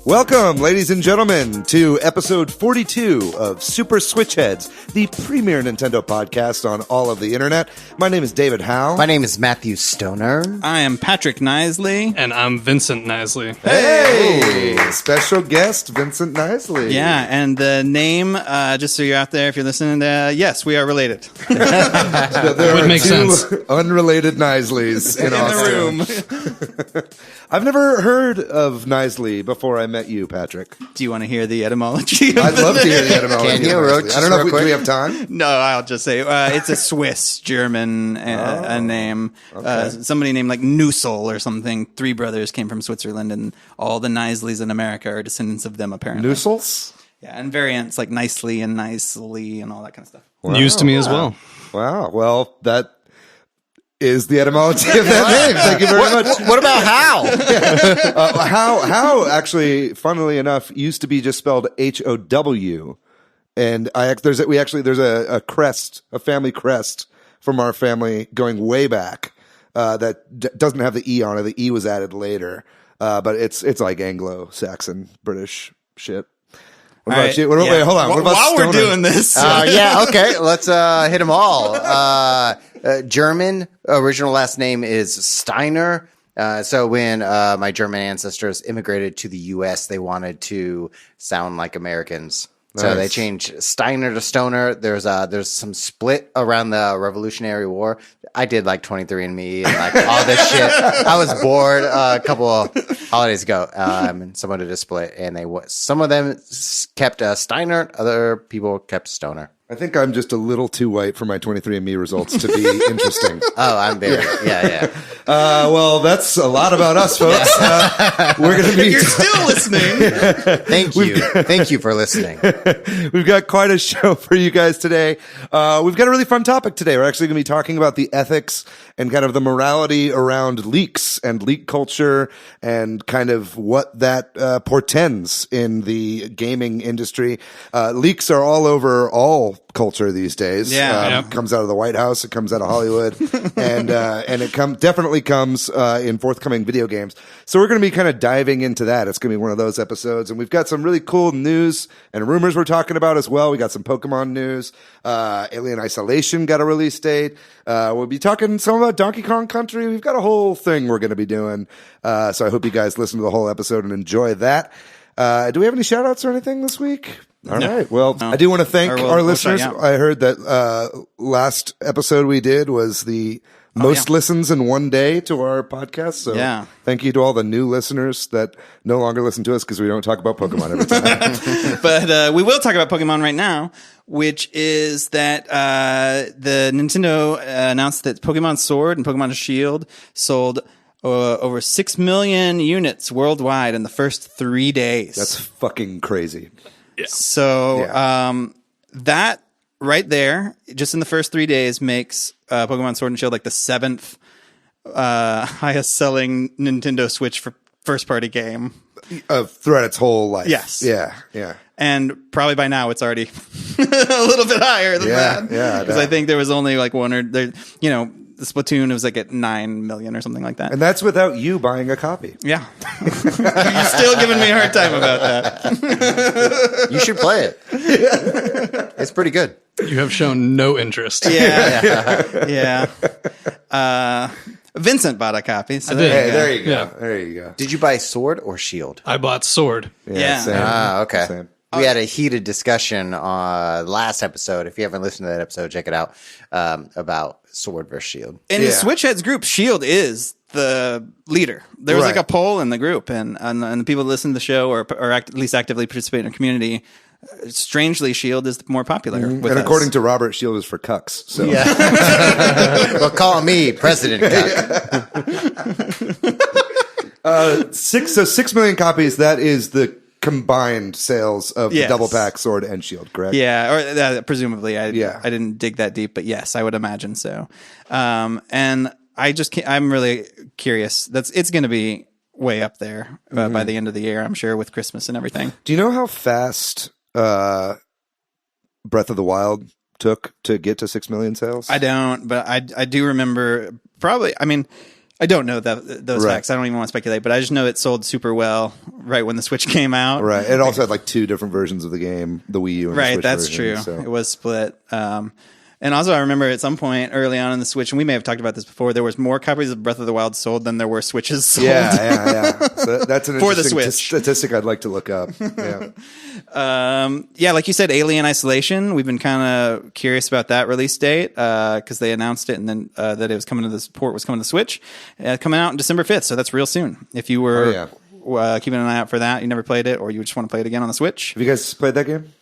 Welcome, ladies and gentlemen, to episode 42 of Super Switch Headz, the premier Nintendo podcast on all of the internet. My name is David Howe. My name is Matthew Stoner. I am Patrick Knisely. And I'm Vincent Knisely. Hey! Special guest, Vincent Knisely. Yeah, and the name, just so you're out there, if you're listening, yes, we are related. There would are make two sense. unrelated Knisleys in Austin. The room. I've never heard of Knisely before I met you, Patrick. Do you want to hear the etymology? I'd love to hear the etymology. Can you, of Roach, Knisely. I don't know just if real do we quick? have time? No, I'll just say it's a Swiss German a name. Okay. Somebody named like Nusel or something. Three brothers came from Switzerland, and all the Knisleys in America are descendants of them, apparently. Noosels? Yeah, and variants like Nicely and Nicely and all that kind of stuff. News to me as well. Wow. Well, that is the etymology of that name. Thank you very much. What about how? How actually, funnily enough, used to be just spelled How, and there's a crest, a family crest from our family going way back that doesn't have the E on it. The E was added later, but it's like Anglo-Saxon British shit. What about you? Wait, hold on. What about While Stoner? we're doing this, Yeah, okay. Let's hit them all. German, original last name is Steiner. So when my German ancestors immigrated to the U.S., they wanted to sound like Americans. So Nice. they changed Steiner to Stoner. There's some split around the Revolutionary War. I did like 23andMe and like all this shit. I was bored a couple of holidays ago, and someone did a split, and some of them kept Steiner, other people kept Stoner. I think I'm just a little too white for my 23andMe results to be interesting. Oh, I'm very yeah. Well, that's a lot about us, folks. We're going to be. you're still listening. Thank you for listening. We've got quite a show for you guys today. We've got a really fun topic today. We're actually going to be talking about the ethics and kind of the morality around leaks and leak culture and kind of what that portends in the gaming industry. Leaks are all over all culture these days. Yeah. It comes out of the White House. It comes out of Hollywood. and it definitely comes in forthcoming video games. So we're going to be kind of diving into that. It's going to be one of those episodes. And we've got some really cool news and rumors we're talking about as well. We got some Pokemon news. Alien Isolation got a release date. We'll be talking some about Donkey Kong Country. We've got a whole thing we're going to be doing. So I hope you guys listen to the whole episode and enjoy that. Do we have any shout outs or anything this week? All right. Well, I do want to thank our listeners. I heard that last episode we did was the most listens in one day to our podcast. So thank you to all the new listeners that no longer listen to us because we don't talk about Pokemon every time. But we will talk about Pokemon right now, which is that the Nintendo announced that Pokemon Sword and Pokemon Shield sold over 6 million units worldwide in the first 3 days. That's fucking crazy. Yeah. So that right there, just in the first 3 days, makes Pokemon Sword and Shield like the 7th highest selling Nintendo Switch for first party game Throughout its whole life. Yes. Yeah. And probably by now it's already a little bit higher than that. Yeah. Because I think there was only like one or there, the Splatoon was like at 9 million or something like that. And that's without you buying a copy. Yeah. You're still giving me a hard time about that. You should play it. It's pretty good. You have shown no interest. Yeah. Vincent bought a copy. So I did. there Hey, you go. there you go. Did you buy Sword or Shield? I bought Sword. Yeah. Same. Okay. Same. We had a heated discussion last episode. If you haven't listened to that episode, check it out, about Sword versus Shield. In the Switch Headz group, Shield is the leader. There was like a poll in the group, and the people that listen to the show or at least actively participate in the community, strangely, Shield is more popular. With And us. according to Robert, Shield is for cucks. So. Yeah. Well, call me President Cuck. 6 million copies. That is the combined sales of the double pack Sword and Shield, correct? Yeah, or presumably. I didn't dig that deep, but yes, I would imagine so. And I'm really curious. It's going to be way up there by the end of the year, I'm sure, with Christmas and everything. Do you know how fast Breath of the Wild took to get to 6 million sales? I don't, but I do remember probably. I mean, I don't know those Right. facts. I don't even want to speculate, but I just know it sold super well right when the Switch came out. Right. It also had like 2 different versions of the game, the Wii U and the Right, Switch that's version, true. so. It was split. And also, I remember at some point early on in the Switch, and we may have talked about this before, there was more copies of Breath of the Wild sold than there were Switches sold. Yeah. So that's an For the interesting Switch. statistic I'd like to look up. Yeah. Like you said, Alien Isolation. We've been kind of curious about that release date because they announced it and then that it was coming to the support was coming to the Switch, coming out on December 5th. So that's real soon. If you were keeping an eye out for that, you never played it, or you just want to play it again on the Switch. Have you guys played that game?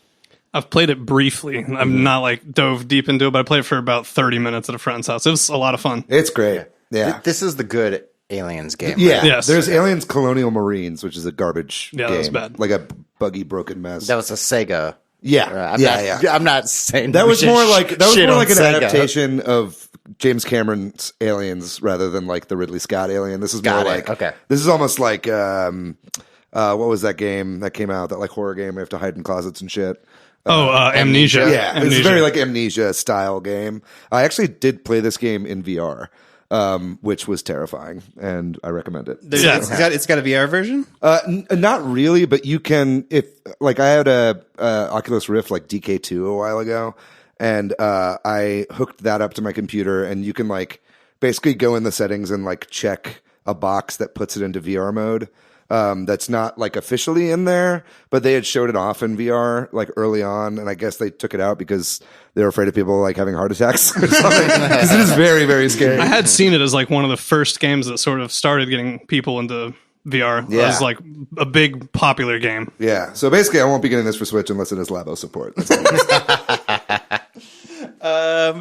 I've played it briefly. I'm not like dove deep into it, but I played it for about 30 minutes at a friend's house. It was a lot of fun. It's great. Yeah. This is the good Aliens game. Yeah. right? Yes. There's Aliens Colonial Marines, which is a garbage Yeah, game. that was bad. Like a buggy, broken mess. That was a Sega. Yeah. I'm not saying That we was should more like an shit on Sega. adaptation of James Cameron's Aliens rather than like the Ridley Scott Alien. This is Got more it. like Okay. This is almost like what was that game that came out? That like horror game we have to hide in closets and shit. Amnesia. Yeah, it's a very like Amnesia style game. I actually did play this game in VR, which was terrifying, and I recommend it. It's got a VR version. Not really, but you can. If like I had a Oculus Rift like DK2 a while ago, and I hooked that up to my computer, and you can like basically go in the settings and like check a box that puts it into VR mode. That's not like officially in there, but they had showed it off in VR like early on, and I guess they took it out because they were afraid of people like having heart attacks or something. 'Cause it is very, very scary. I had seen it as like one of the first games that sort of started getting people into VR. Yeah. It was like a big popular game. Yeah. So basically, I won't be getting this for Switch unless it has Labo support. That's all it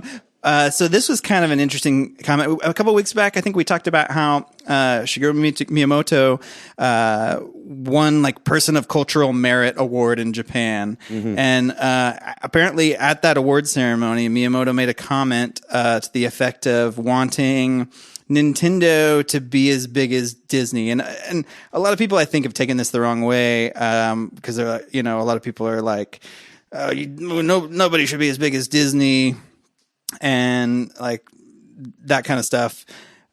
is. So this was kind of an interesting comment. A couple of weeks back, I think we talked about how Shigeru Miyamoto won like Person of Cultural Merit Award in Japan. And apparently at that award ceremony, Miyamoto made a comment to the effect of wanting Nintendo to be as big as Disney. And a lot of people, I think, have taken this the wrong way because a lot of people are like, nobody should be as big as Disney. And like that kind of stuff.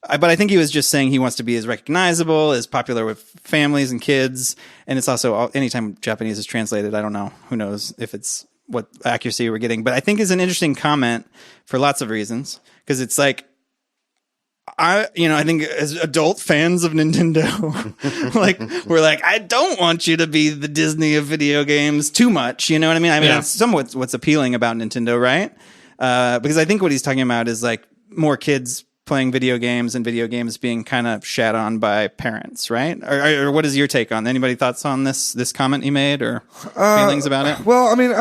But I think he was just saying he wants to be as recognizable, as popular with families and kids. And it's also anytime Japanese is translated, I don't know, who knows if it's what accuracy we're getting. But I think is an interesting comment for lots of reasons. Because it's like, I think as adult fans of Nintendo, like we're like, I don't want you to be the Disney of video games too much. You know what I mean? I mean, that's somewhat what's appealing about Nintendo, right? Because I think what he's talking about is like more kids playing video games and video games being kind of shat on by parents, right? Or what is your take on? Anybody thoughts on this comment he made or feelings about it? Well, I mean,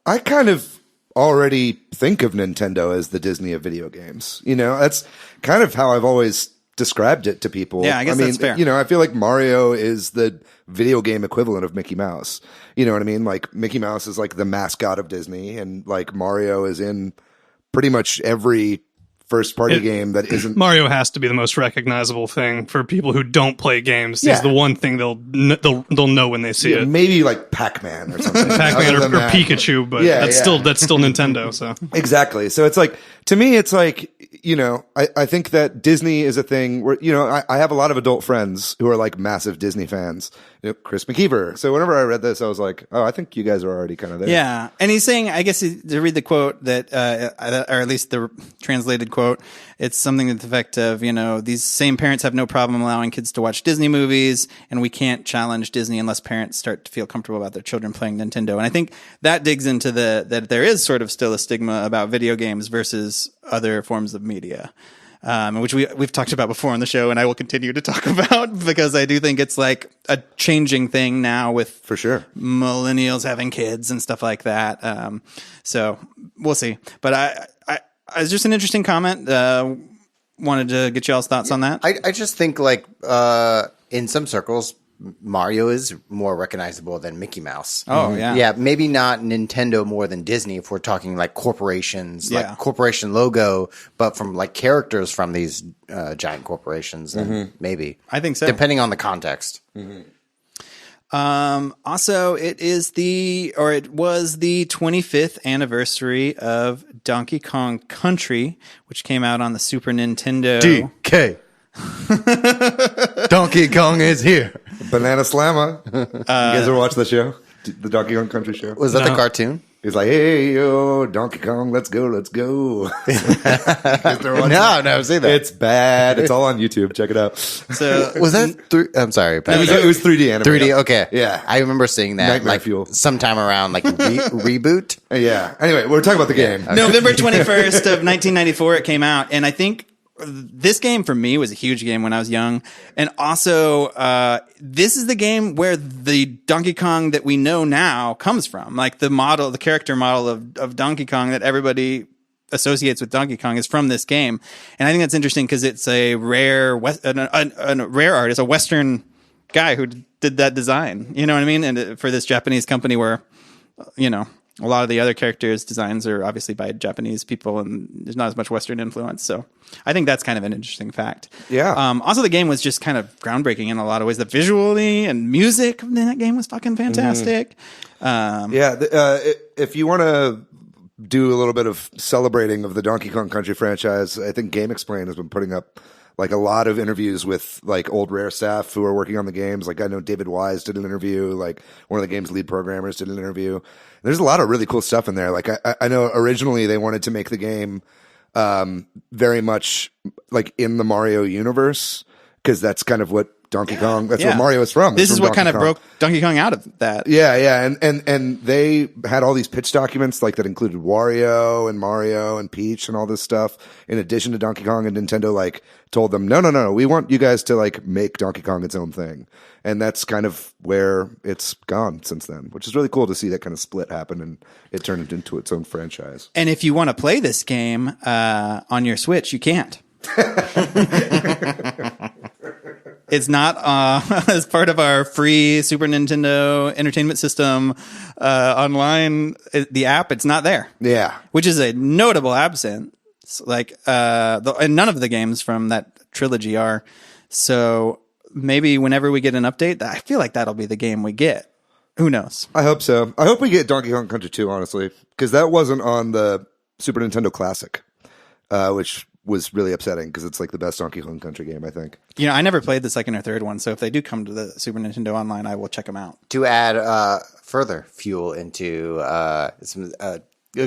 I kind of already think of Nintendo as the Disney of video games. You know, that's kind of how I've always described it to people. Yeah, I guess that's fair. You know, I feel like Mario is the video game equivalent of Mickey Mouse. You know what I mean? Like Mickey Mouse is like the mascot of Disney, and like Mario is in pretty much every first party game that isn't. Mario has to be the most recognizable thing for people who don't play games. Yeah. He's the one thing they'll know when they see it. Maybe like Pac-Man or something. Pac-Man Other or than that. Pikachu, but Yeah, that's yeah. still Nintendo. So Exactly. So it's like, to me, it's like, you know, I think that Disney is a thing where, you know, I have a lot of adult friends who are like massive Disney fans. You know, Chris McKeever. So whenever I read this, I was like, oh, I think you guys are already kind of there. Yeah. And he's saying, I guess to read the quote that, or at least the translated quote, it's something to the effect of, you know, these same parents have no problem allowing kids to watch Disney movies, and we can't challenge Disney unless parents start to feel comfortable about their children playing Nintendo. And I think that digs into that there is sort of still a stigma about video games versus other forms of media. Which we've talked about before on the show, and I will continue to talk about because I do think it's like a changing thing now with For sure. millennials having kids and stuff like that. So we'll see. But it's just an interesting comment. Wanted to get y'all's thoughts on that. I just think like in some circles, Mario is more recognizable than Mickey Mouse. Oh, yeah. Yeah, maybe not Nintendo more than Disney if we're talking like corporations, Yeah. like corporation logo, but from like characters from these giant corporations, then maybe. I think so. Depending on the context. Also, it was the 25th anniversary of Donkey Kong Country, which came out on the Super Nintendo. DK. Donkey Kong is here. Banana Slammer. You guys ever watch the show? The Donkey Kong Country show? Was that the cartoon? He's like, hey, yo, Donkey Kong, let's go. No, I've never seen that. It's bad. It's all on YouTube. Check it out. So Was that I'm sorry, Pat. It was 3D animated. 3D, okay. Yeah. I remember seeing that Nightmare like Fuel. sometime around like reboot. Yeah. Anyway, we're talking about the game. November 21st of 1994, it came out, and I think this game for me was a huge game when I was young. And also, this is the game where the Donkey Kong that we know now comes from. Like the character model of Donkey Kong that everybody associates with Donkey Kong is from this game. And I think that's interesting because it's a rare rare artist, a Western guy who did that design. You know what I mean? And for this Japanese company where, a lot of the other characters' designs are obviously by Japanese people, and there's not as much Western influence. So I think that's kind of an interesting fact. Yeah. Also, the game was just kind of groundbreaking in a lot of ways. The visually and music in that game was fucking fantastic. If you want to do a little bit of celebrating of the Donkey Kong Country franchise, I think Game Explain has been putting up like a lot of interviews with like old Rare staff who are working on the games. Like I know David Wise did an interview, like one of the game's lead programmers did an interview. There's a lot of really cool stuff in there. Like I know originally they wanted to make the game very much like in the Mario universe, because that's kind of what Donkey Kong, that's where Mario is from. This is what kind of broke Donkey Kong out of that. Yeah. And they had all these pitch documents like that included Wario and Mario and Peach and all this stuff in addition to Donkey Kong, and Nintendo like told them, no, we want you guys to like make Donkey Kong its own thing. And that's kind of where it's gone since then, which is really cool to see that kind of split happen and it turned into its own franchise. And if you want to play this game on your Switch, you can't. It's not as part of our free Super Nintendo Entertainment System online. The app, it's not there. Yeah, which is a notable absence. Like, and none of the games from that trilogy are. So maybe whenever we get an update, I feel like that'll be the game we get. Who knows? I hope so. I hope we get Donkey Kong Country 2, honestly, because that wasn't on the Super Nintendo Classic, which was really upsetting because it's like the best Donkey Kong Country game, I think. I never played the second or third one, so if they do come to the Super Nintendo Online, I will check them out. To add further fuel into some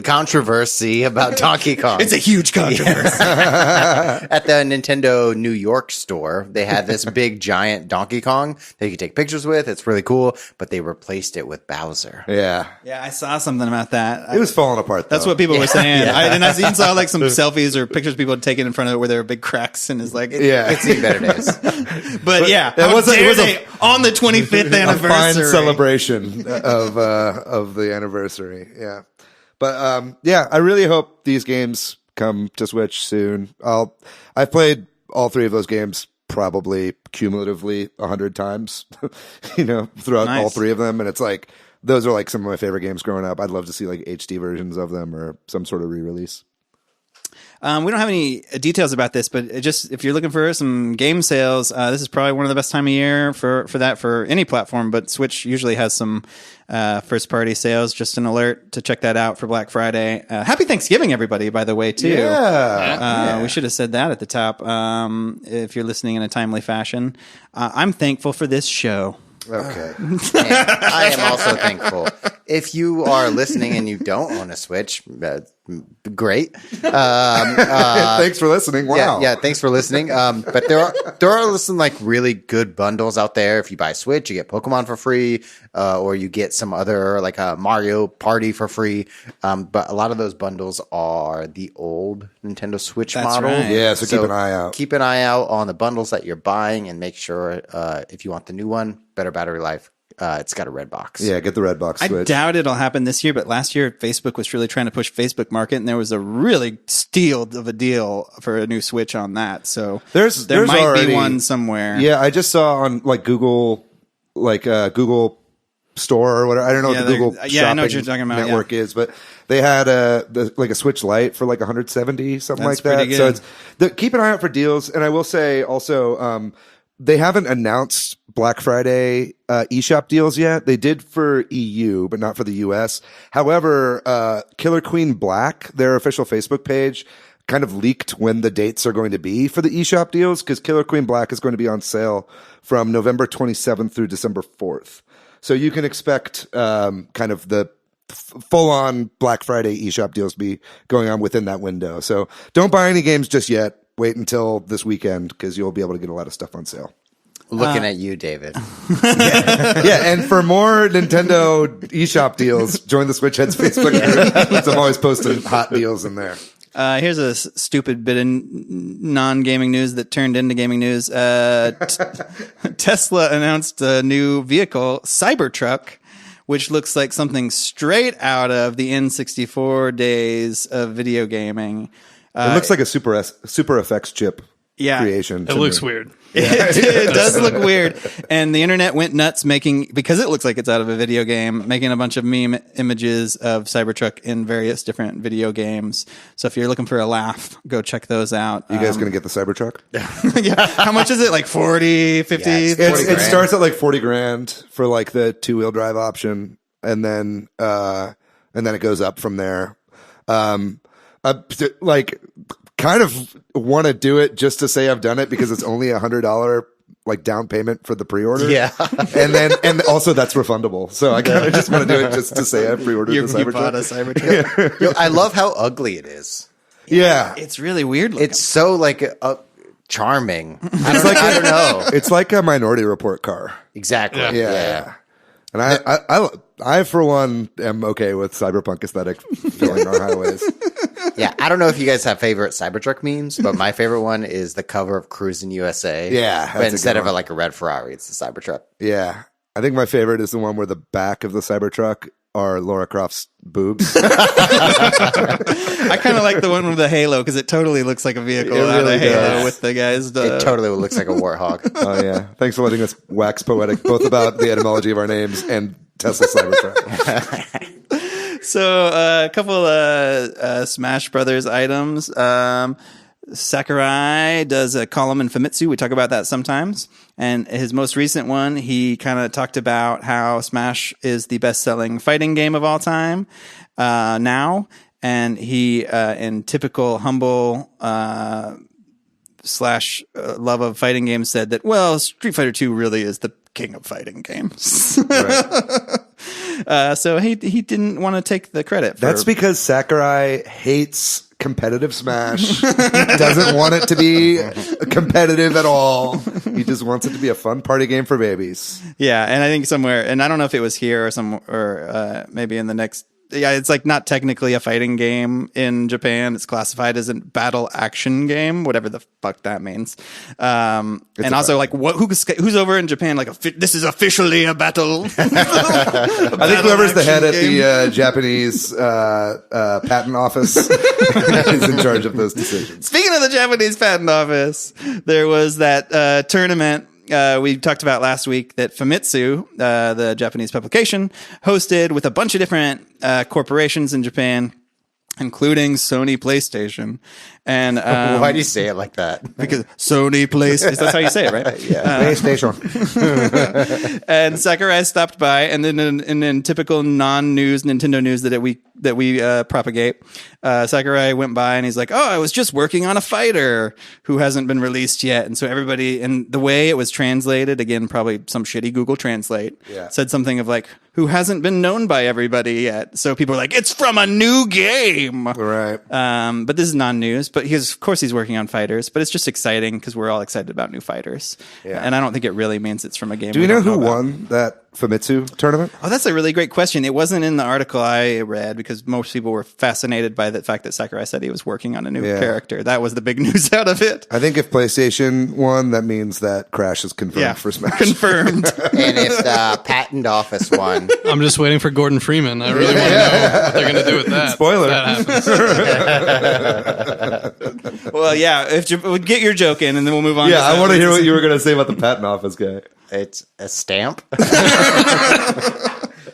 controversy about Donkey Kong. It's a huge controversy. At the Nintendo New York store, they had this big giant Donkey Kong that you could take pictures with. It's really cool, but they replaced it with Bowser. Yeah, I saw something about that. It was falling apart, though. That's what people were saying. And I even saw like some selfies or pictures people had taken in front of it where there were big cracks, and it's like, it's seen better days. But yeah, it was on the 25th anniversary. A fine celebration of the anniversary. Yeah. But I really hope these games come to Switch soon. I've played all three of those games probably cumulatively 100 times, throughout all three of them. And it's like, those are like some of my favorite games growing up. I'd love to see like HD versions of them or some sort of re-release. We don't have any details about this, but if you're looking for some game sales, this is probably one of the best time of year for that for any platform. But Switch usually has some first party sales. Just an alert to check that out for Black Friday. Happy Thanksgiving, everybody! By the way, too. Yeah. We should have said that at the top. If you're listening in a timely fashion, I'm thankful for this show. Okay. I am also thankful. If you are listening and you don't own a Switch, great. Thanks for listening. Wow. Yeah, thanks for listening. But there are some like really good bundles out there. If you buy Switch, you get Pokemon for free, or you get some other like a Mario Party for free. But a lot of those bundles are the old Nintendo Switch model. Right. Yeah, so keep an eye out. Keep an eye out on the bundles that you're buying, and make sure if you want the new one, better battery life. It's got a red box. Yeah, get the red box Switch. I doubt it'll happen this year, but last year Facebook was really trying to push Facebook Market, and there was a really steal of a deal for a new Switch on that. So there might already be one somewhere. Yeah, I just saw on like Google, Google Store or whatever. I don't know what the Google shopping I know what you're talking about, network is, but they had a Switch Lite for like 170, something That's like that. pretty good. So keep an eye out for deals. And I will say also, they haven't announced Black Friday eShop deals yet. They did for EU, but not for the US. However, Killer Queen Black, their official Facebook page, kind of leaked when the dates are going to be for the eShop deals, because Killer Queen Black is going to be on sale from November 27th through December 4th. So you can expect kind of the full-on Black Friday eShop deals be going on within that window. So don't buy any games just yet. Wait until this weekend, because you'll be able to get a lot of stuff on sale. Looking at you, David. Yeah, and for more Nintendo eShop deals, join the Switch Headz Facebook group. I'm always posting hot deals in there. Here's a stupid bit of non-gaming news that turned into gaming news. Tesla announced a new vehicle, Cybertruck, which looks like something straight out of the N64 days of video gaming. It looks like a Super Effects chip creation. It looks weird. It does look weird. And the internet went nuts because it looks like it's out of a video game, making a bunch of meme images of Cybertruck in various different video games. So if you're looking for a laugh, go check those out. You guys going to get the Cybertruck? Yeah. How much is it? Like 40, 50? Yeah, it starts at like 40 grand for like the 2-wheel drive option. And then it goes up from there. Like, kind of want to do it just to say I've done it, because it's only $100 like down payment for the pre-order. Yeah. and also that's refundable. So I kind of just want to do it just to say I pre-ordered the Cybertruck. You bought a Cybertruck. Yo, I love how ugly it is. Yeah. It's really weird looking. It's so like charming. I don't know. It's like a Minority Report car. Exactly. Yeah. And I for one am okay with cyberpunk aesthetic filling our highways. Yeah, I don't know if you guys have favorite Cybertruck memes, but my favorite one is the cover of Cruisin' USA. Yeah, But instead of like a red Ferrari, it's the Cybertruck. Yeah. I think my favorite is the one where the back of the Cybertruck are Laura Croft's boobs. I kind of like the one with the halo, because it totally looks like a vehicle out of Halo with the guys. It totally looks like a warthog. Oh, yeah. Thanks for letting us wax poetic, both about the etymology of our names and Tesla Cybertruck. So a couple of Smash Brothers items. Sakurai does a column in Famitsu. We talk about that sometimes. And his most recent one, he kind of talked about how Smash is the best-selling fighting game of all time now. And he, in typical humble slash love of fighting games, said that, well, Street Fighter 2 really is the king of fighting games. Right. So he didn't want to take the credit. That's because Sakurai hates competitive Smash. Doesn't want it to be competitive at all. He just wants it to be a fun party game for babies. Yeah, and I think somewhere, and I don't know if it was here or maybe in the next. Yeah, it's like not technically a fighting game in Japan. It's classified as a battle action game, whatever the fuck that means. And also, like, who's over in Japan? Like, this is officially a battle. I think whoever's the head at the Japanese patent office is in charge of those decisions. Speaking of the Japanese patent office, there was that tournament we talked about last week that Famitsu, the Japanese publication, hosted with a bunch of different corporations in Japan, including Sony PlayStation. And why do you say it like that? Because Sony PlayStation. That's how you say it, right? Yeah, PlayStation. And Sakurai stopped by, and then in typical non-news Nintendo news that we propagate, Sakurai went by and he's like, "Oh, I was just working on a fighter who hasn't been released yet." And so everybody, and the way it was translated, again, probably some shitty Google Translate, said something of like, "Who hasn't been known by everybody yet." So people are like, "It's from a new game," right? But this is non-news. But of course he's working on fighters. But it's just exciting because we're all excited about new fighters. Yeah. And I don't think it really means it's from a game. Do we know who won that Famitsu tournament? Oh, that's a really great question. It wasn't in the article I read because most people were fascinated by the fact that Sakurai said he was working on a new character. That was the big news out of it. I think if PlayStation won, that means that Crash is confirmed for Smash. Confirmed. And if the patent office won. I'm just waiting for Gordon Freeman. I really want to know what they're going to do with that. Spoiler. That happens. Well, yeah. We'll get your joke in and then we'll move on. Yeah, I want to hear what you were going to say about the patent office guy. It's a stamp.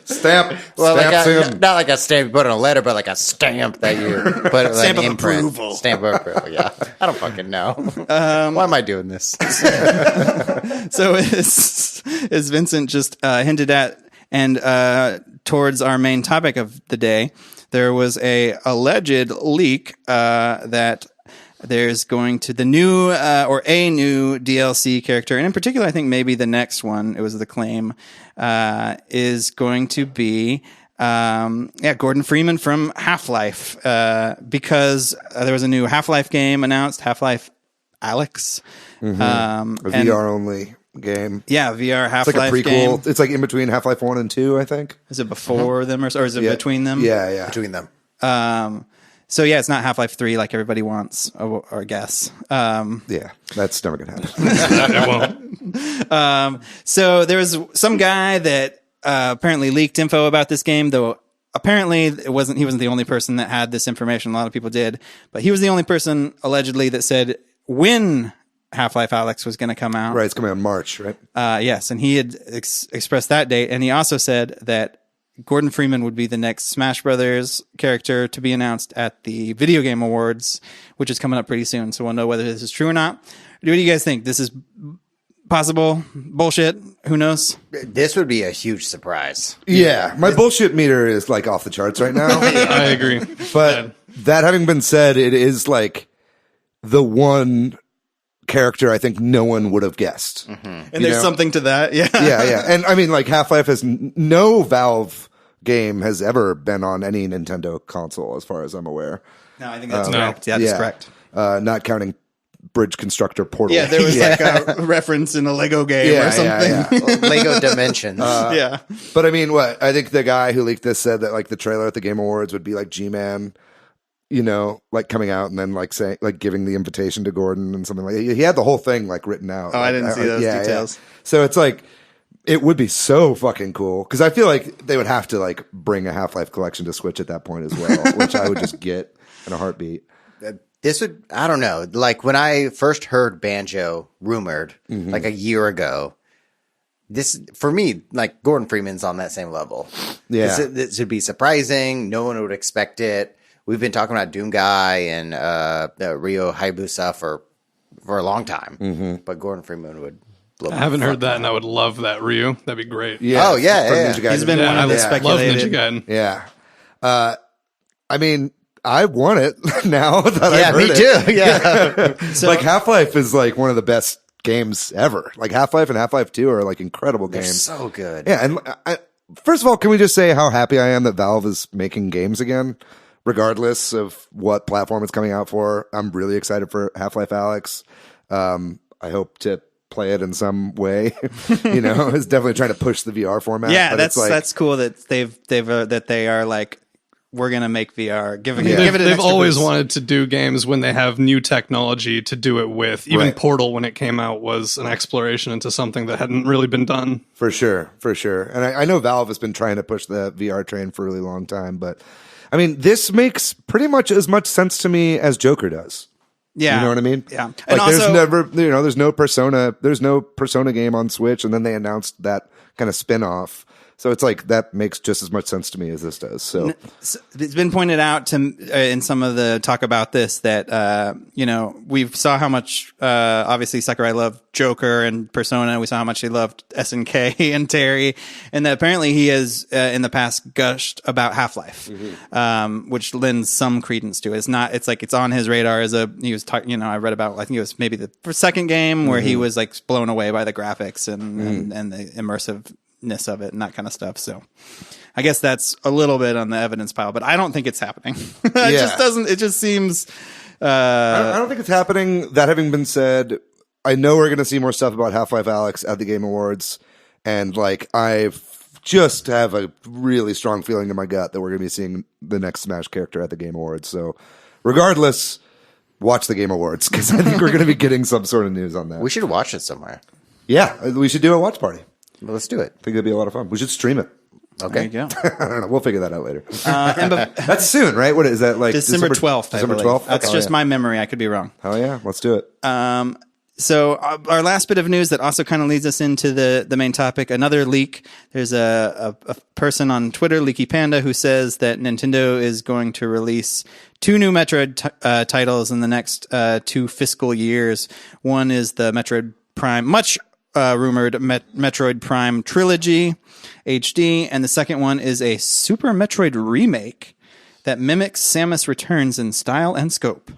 Stamp. Well, Stamp like soon. not like a stamp you put on a letter, but like a stamp that you put like Stamp of imprint. approval. Stamp of approval. Yeah, I don't fucking know. Why am I doing this? So as Vincent just hinted at, and towards our main topic of the day, there was a alleged leak that there's going to the new or a new DLC character, and in particular, I think maybe the next one. It was the claim is going to be Gordon Freeman from Half-Life, because there was a new Half-Life game announced, Half-Life Alyx, A VR only game. yeah, VR It's Half-Life like a prequel. game. It's like in between Half-Life 1 and 2, I think. Is it before them or is it between them? Yeah. Between them. So yeah, it's not Half-Life 3 like everybody wants or guess. Yeah, that's never going to happen. It won't. So there was some guy that apparently leaked info about this game, though apparently he wasn't the only person that had this information. A lot of people did, but he was the only person allegedly that said when Half-Life Alyx was going to come out. Right, it's coming out in March, right? Yes, and he had expressed that date, and he also said that Gordon Freeman would be the next Smash Brothers character to be announced at the Video Game Awards, which is coming up pretty soon. So we'll know whether this is true or not. What do you guys think? This is possible? Bullshit? Who knows? This would be a huge surprise. Yeah, my bullshit meter is like off the charts right now. I agree. But that having been said, it is like the one character I think no one would have guessed. And there's something to that. Yeah. Yeah. And I mean, like Half-Life has no Valve game has ever been on any Nintendo console, as far as I'm aware. No, I think that's correct. Yeah, that's correct. Not counting Bridge Constructor Portal. Yeah, there was like a reference in a Lego game or something. Lego Dimensions. Yeah. But I mean, what I think the guy who leaked this said that like the trailer at the Game Awards would be like G-Man, you know, like coming out and then like saying, like giving the invitation to Gordon and something like that. He had the whole thing like written out. Oh, I didn't see those details. Yeah. So it's like, it would be so fucking cool. Cause I feel like they would have to like bring a Half-Life collection to Switch at that point as well, which I would just get in a heartbeat. This would, I don't know. Like when I first heard Banjo rumored like a year ago, this for me, like Gordon Freeman's on that same level. Yeah. This would be surprising. No one would expect it. We've been talking about Doom Guy and Ryo Hayabusa for a long time, but Gordon Freeman would blow I my haven't fuck heard that, up. and I would love that, Ryu. That'd be great. Yeah. Oh, yeah, From yeah. Ninja Gaiden. He's been Yeah, one of the I love speculated. Ninja Gaiden. Yeah. I mean, I want it now that Yeah, I've heard me it. too. Yeah. So, Like Half-Life is like one of the best games ever. Like Half-Life and Half-Life 2 are like incredible They're games. so good. Yeah, and first of all, can we just say how happy I am that Valve is making games again, regardless of what platform it's coming out for? I'm really excited for Half-Life Alyx. I hope to play it in some way. You know, it's definitely trying to push the VR format. yeah, but it's like, that's cool that they are like, we're gonna make VR. Give it. They've An extra always boost. wanted to do games when they have new technology to do it with. Even Right. Portal, when it came out, was an exploration into something that hadn't really been done. For sure. And I know Valve has been trying to push the VR train for a really long time, but I mean, this makes pretty much as much sense to me as Joker does. Yeah, You know what I mean? Yeah, Like and also, there's no Persona game on Switch, and then they announced that kind of spin-off. So it's like that makes just as much sense to me as this does. So it's been pointed out to in some of the talk about this that we saw how much obviously Sakurai loved Joker and Persona. We saw how much he loved SNK and Terry, and that apparently he has in the past gushed about Half-Life, which lends some credence to it. It's not. It's like it's on his radar as he was talking. I read about. I think it was maybe the second game where he was like blown away by the graphics and the immersiveness of it and that kind of stuff. So I guess that's a little bit on the evidence pile, but I don't think it's happening. It just seems I don't think it's happening. That having been said, I know we're going to see more stuff about Half-Life Alyx at the Game Awards, and like I just have a really strong feeling in my gut that we're going to be seeing the next Smash character at the Game Awards. So regardless, watch the Game Awards, because I think we're going to be getting some sort of news on that. We should watch it somewhere. Yeah, we should do a watch party. Well, let's do it. I think that'd be a lot of fun. We should stream it. Okay. there you go. I don't know. We'll figure that out later. That's soon, right? What is that like? December 12th. December I believe. 12th. That's just my memory. I could be wrong. Hell yeah, let's do it. So our last bit of news that also kind of leads us into the main topic, another leak. There's a person on Twitter, Leaky Panda, who says that Nintendo is going to release 2 new Metroid titles in the next 2 fiscal years. One is the Metroid Prime, much rumored Metroid Prime Trilogy HD, and the second one is a Super Metroid remake that mimics Samus Returns in style and scope.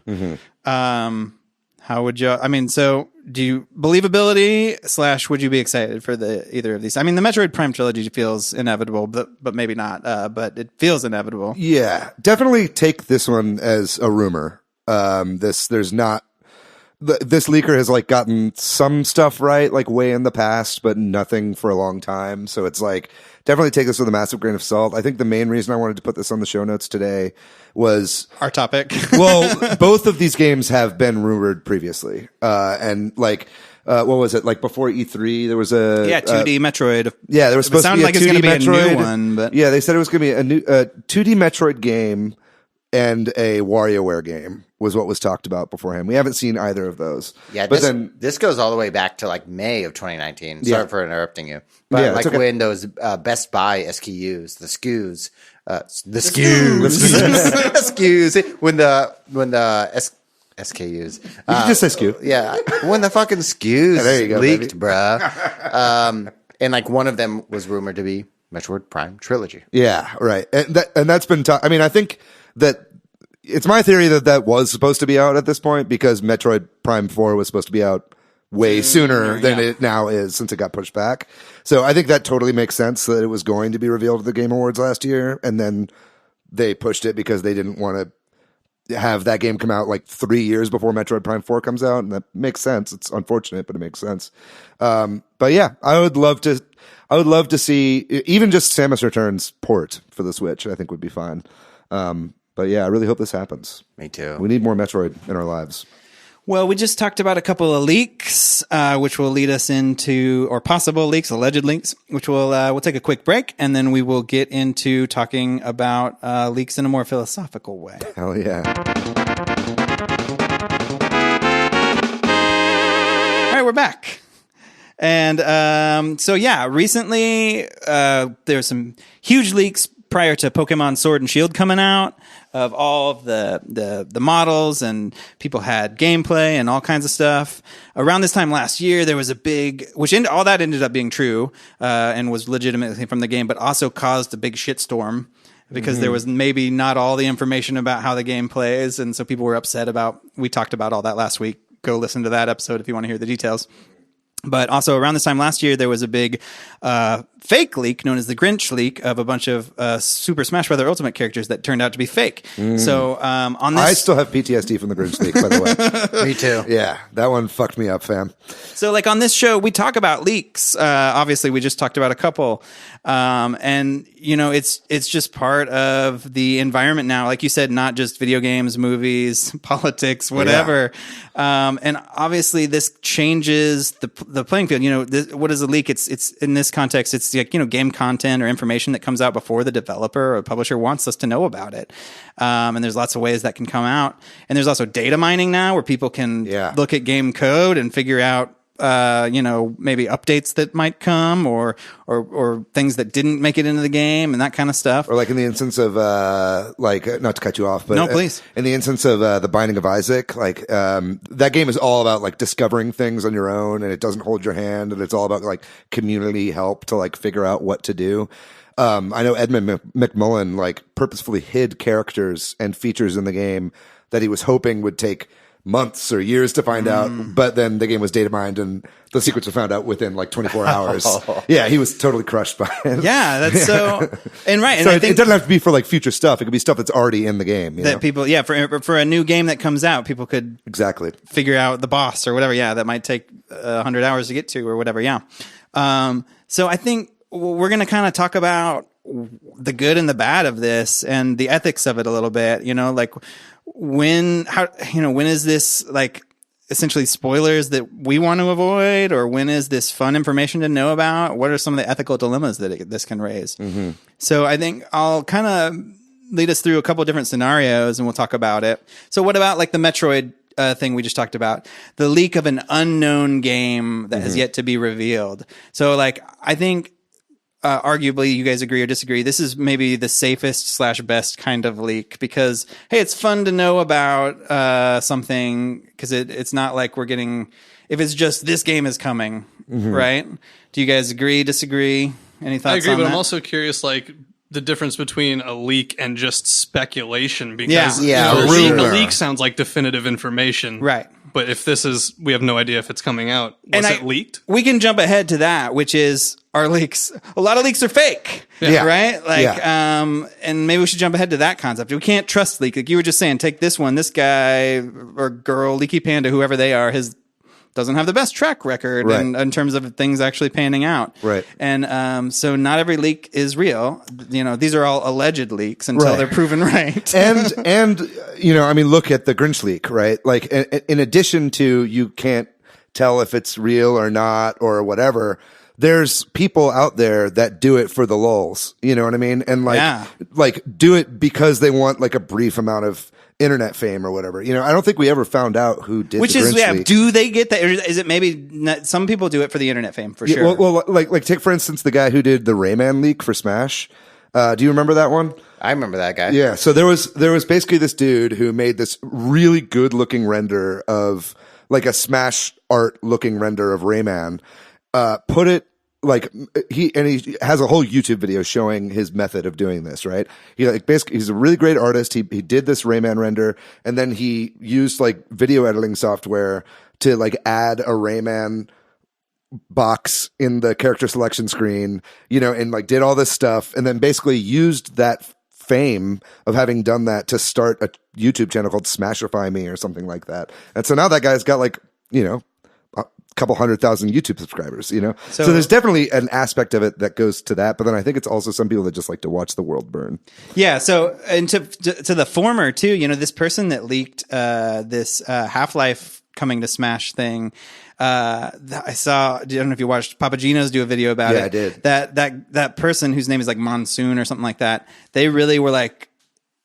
How would you? I mean, so do you believability / would you be excited for either of these? I mean, the Metroid Prime trilogy feels inevitable, but maybe not. But it feels inevitable. Yeah, definitely take this one as a rumor. This leaker has like gotten some stuff right, like way in the past, but nothing for a long time. So it's like definitely take this with a massive grain of salt. I think the main reason I wanted to put this on the show notes today was our topic. Well, both of these games have been rumored previously, and like. What was it like before E3? There was a 2D Metroid. Yeah, there was supposed to be a 2D Metroid. A new one, but yeah, they said it was going to be a new 2D Metroid game and a WarioWare game was what was talked about beforehand. We haven't seen either of those. Yeah, but this goes all the way back to like May of 2019. Sorry Yeah. for interrupting you, but Yeah, like it's okay. when those Best Buy SKUs, the SKUs, when the SKUs. You can just say SKU. Yeah, when the fucking SKUs there you go, leaked, baby. bruh. And like one of them was rumored to be Metroid Prime Trilogy. Yeah, right. And that's been I mean, I think that it's my theory that was supposed to be out at this point because Metroid Prime 4 was supposed to be out way sooner than it now is since it got pushed back. So I think that totally makes sense that it was going to be revealed at the Game Awards last year and then they pushed it because they didn't want to have that game come out like 3 years before Metroid Prime 4 comes out, and that makes sense. It's unfortunate, but it makes sense. But yeah, I would love to see even just Samus Returns port for the Switch. I think would be fine. But yeah, I really hope this happens. Me too. We need more Metroid in our lives. Well, we just talked about a couple of leaks, which will lead us into, or possible leaks, alleged leaks, which we'll take a quick break, and then we will get into talking about leaks in a more philosophical way. Hell yeah. All right, we're back. And so, yeah, recently there's some huge leaks prior to Pokemon Sword and Shield coming out of all of the models, and people had gameplay and all kinds of stuff. Around this time last year, there was a big, all that ended up being true and was legitimately from the game, but also caused a big shitstorm because there was maybe not all the information about how the game plays, and so people were upset about. We talked about all that last week. Go listen to that episode if you want to hear the details. But also around this time last year, there was a big fake leak known as the Grinch leak of a bunch of Super Smash Bros. Ultimate characters that turned out to be fake. So on this, I still have PTSD from the Grinch leak, by the way. Me too. Yeah, that one fucked me up, fam. So like on this show, we talk about leaks. Obviously, we just talked about a couple, and you know, it's just part of the environment now. Like you said, not just video games, movies, politics, whatever. And obviously, this changes the playing field. You know, what is a leak? It's in this context, it's like, you know, game content or information that comes out before the developer or publisher wants us to know about it. And there's lots of ways that can come out. And there's also data mining now where people can look at game code and figure out, you know, maybe updates that might come or things that didn't make it into the game and that kind of stuff. Or like in the instance of like not to cut you off, but No, please. In the instance of the Binding of Isaac, like that game is all about like discovering things on your own, and it doesn't hold your hand, and it's all about like community help to like figure out what to do. I know Edmund McMullen like purposefully hid characters and features in the game that he was hoping would take months or years to find out, but then the game was data mined and the secrets were found out within like 24 hours. Yeah, he was totally crushed by it. Yeah, that's so. And right, and So I think it doesn't have to be for like future stuff. It could be stuff that's already in the game. You that know? people, for a new game that comes out, people could Exactly. figure out the boss or whatever. Yeah, that might take 100 hours to get to or whatever. Yeah. So I think we're going to kind of talk about the good and the bad of this and the ethics of it a little bit. You know, like when is this like essentially spoilers that we want to avoid, or when is this fun information to know about? What are some of the ethical dilemmas that this can raise? So I think I'll kind of lead us through a couple of different scenarios and we'll talk about it. So what about like the Metroid thing we just talked about, the leak of an unknown game that has yet to be revealed. So like, I think arguably you guys agree or disagree, this is maybe the safest / best kind of leak because, hey, it's fun to know about something because it's not like we're getting, if it's just this game is coming, right? Do you guys agree, disagree? Any thoughts I agree, on but that? I'm also curious, like, the difference between a leak and just speculation because Yeah, a rumor. leak sounds like definitive information. Right. But if this is, we have no idea if it's coming out. Was it leaked? We can jump ahead to that, which is our leaks. A lot of leaks are fake. Yeah. Right? Like, and maybe we should jump ahead to that concept. We can't trust leak. Like you were just saying, take this one, this guy or girl, Leaky Panda, whoever they are, doesn't have the best track record in terms of things actually panning out. Right. And so not every leak is real. You know, these are all alleged leaks until they're proven right. and you know, I mean, look at the Grinch leak, right? Like, in addition to you can't tell if it's real or not or whatever, there's people out there that do it for the lulz. You know what I mean? And like do it because they want like a brief amount of internet fame or whatever. You know, I don't think we ever found out who did Which the is, Grinch leak. do they get that? Or is it maybe not, some people do it for the internet fame for sure? Well, like take for instance the guy who did the Rayman leak for Smash. Do you remember that one? I remember that guy. Yeah. So there was basically this dude who made this really good looking render of like a Smash art looking render of Rayman. Put it like he has a whole YouTube video showing his method of doing this, right? He like basically he's a really great artist. He did this Rayman render and then he used like video editing software to like add a Rayman box in the character selection screen, you know, and like did all this stuff and then basically used that fame of having done that to start a YouTube channel called Smashify Me or something like that. And so now that guy's got like, you know, couple 100,000 YouTube subscribers, you know? So there's definitely an aspect of it that goes to that. But then I think it's also some people that just like to watch the world burn. Yeah. So, and to the former too, you know, this person that leaked this Half-Life coming to Smash thing, I saw, I don't know if you watched Papagenos do a video about it. Yeah, I did. That person whose name is like Monsoon or something like that, they really were like,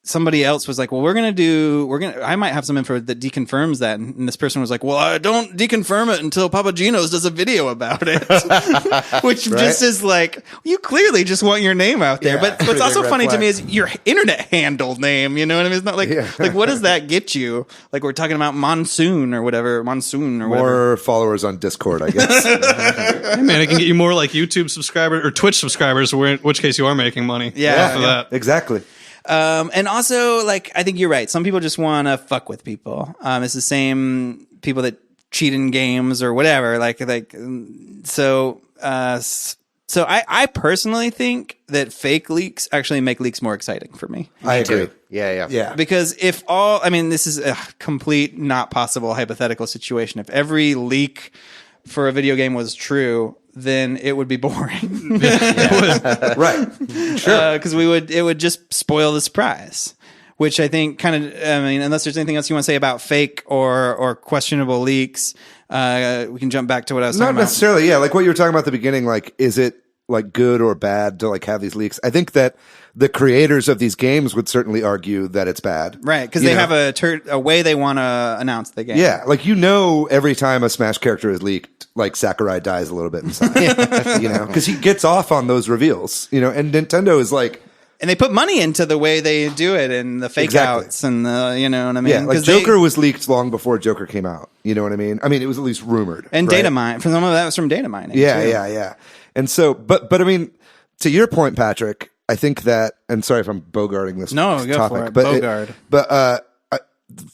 somebody else was like, well, I might have some info that deconfirms that. And this person was like, well, I don't deconfirm it until Papagenos does a video about it. Which just is like, you clearly just want your name out there. Yeah, but what's also red funny to flag. me is your internet handle name. You know what I mean? It's not like, like, what does that get you? Like we're talking about Monsoon or whatever. More followers on Discord, I guess. Hey, man, it can get you more like YouTube subscribers or Twitch subscribers, in which case you are making money off of that. Exactly. And also, like, I think you're right. Some people just want to fuck with people. It's the same people that cheat in games or whatever. So I personally think that fake leaks actually make leaks more exciting for me. I agree. Yeah. Because this is a complete not possible hypothetical situation. If every leak for a video game was true, then it would be boring. Right. Sure. Because it would just spoil the surprise. Which I think unless there's anything else you want to say about fake or questionable leaks, we can jump back to what I was talking about. Not necessarily, yeah. Like what you were talking about at the beginning, like, is it like good or bad to like have these leaks? I think that the creators of these games would certainly argue that it's bad. Right, because they have a way they want to announce the game. Yeah, like, you know, every time a Smash character is leaked, like Sakurai dies a little bit inside. You know, because he gets off on those reveals, you know, and Nintendo is like, and they put money into the way they do it and the fake outs and the, you know what I mean? yeah, like Joker was leaked long before Joker came out. You know what I mean? I mean, it was at least rumored. And right? data mine. For some of that was from data mining. Yeah. And so, but I mean, to your point, Patrick, I think that, and sorry if I'm bogarting this go topic, for it. but Bogard.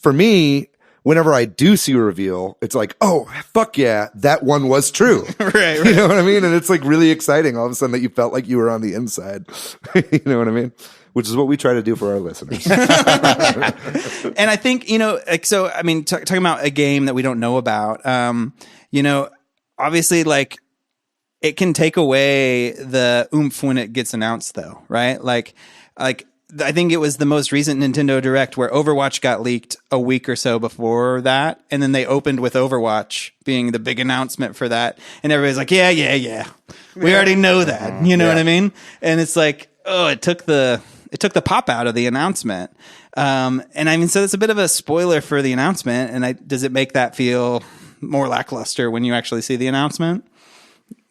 For me, whenever I do see a reveal, it's like, oh, fuck yeah, that one was true. right. You know what I mean? And it's like really exciting all of a sudden that you felt like you were on the inside. You know what I mean? Which is what we try to do for our listeners. And I think, you know, like, so, I mean, talking about a game that we don't know about, you know, obviously, like, it can take away the oomph when it gets announced, though, right? Like I think it was the most recent Nintendo Direct where Overwatch got leaked a week or so before that, and then they opened with Overwatch being the big announcement for that, and everybody's like, yeah, we already know that, you know what I mean? And it's like, oh, it took the it took the pop out of the announcement. And I mean, so it's a bit of a spoiler for the announcement. And does it make that feel more lackluster when you actually see the announcement?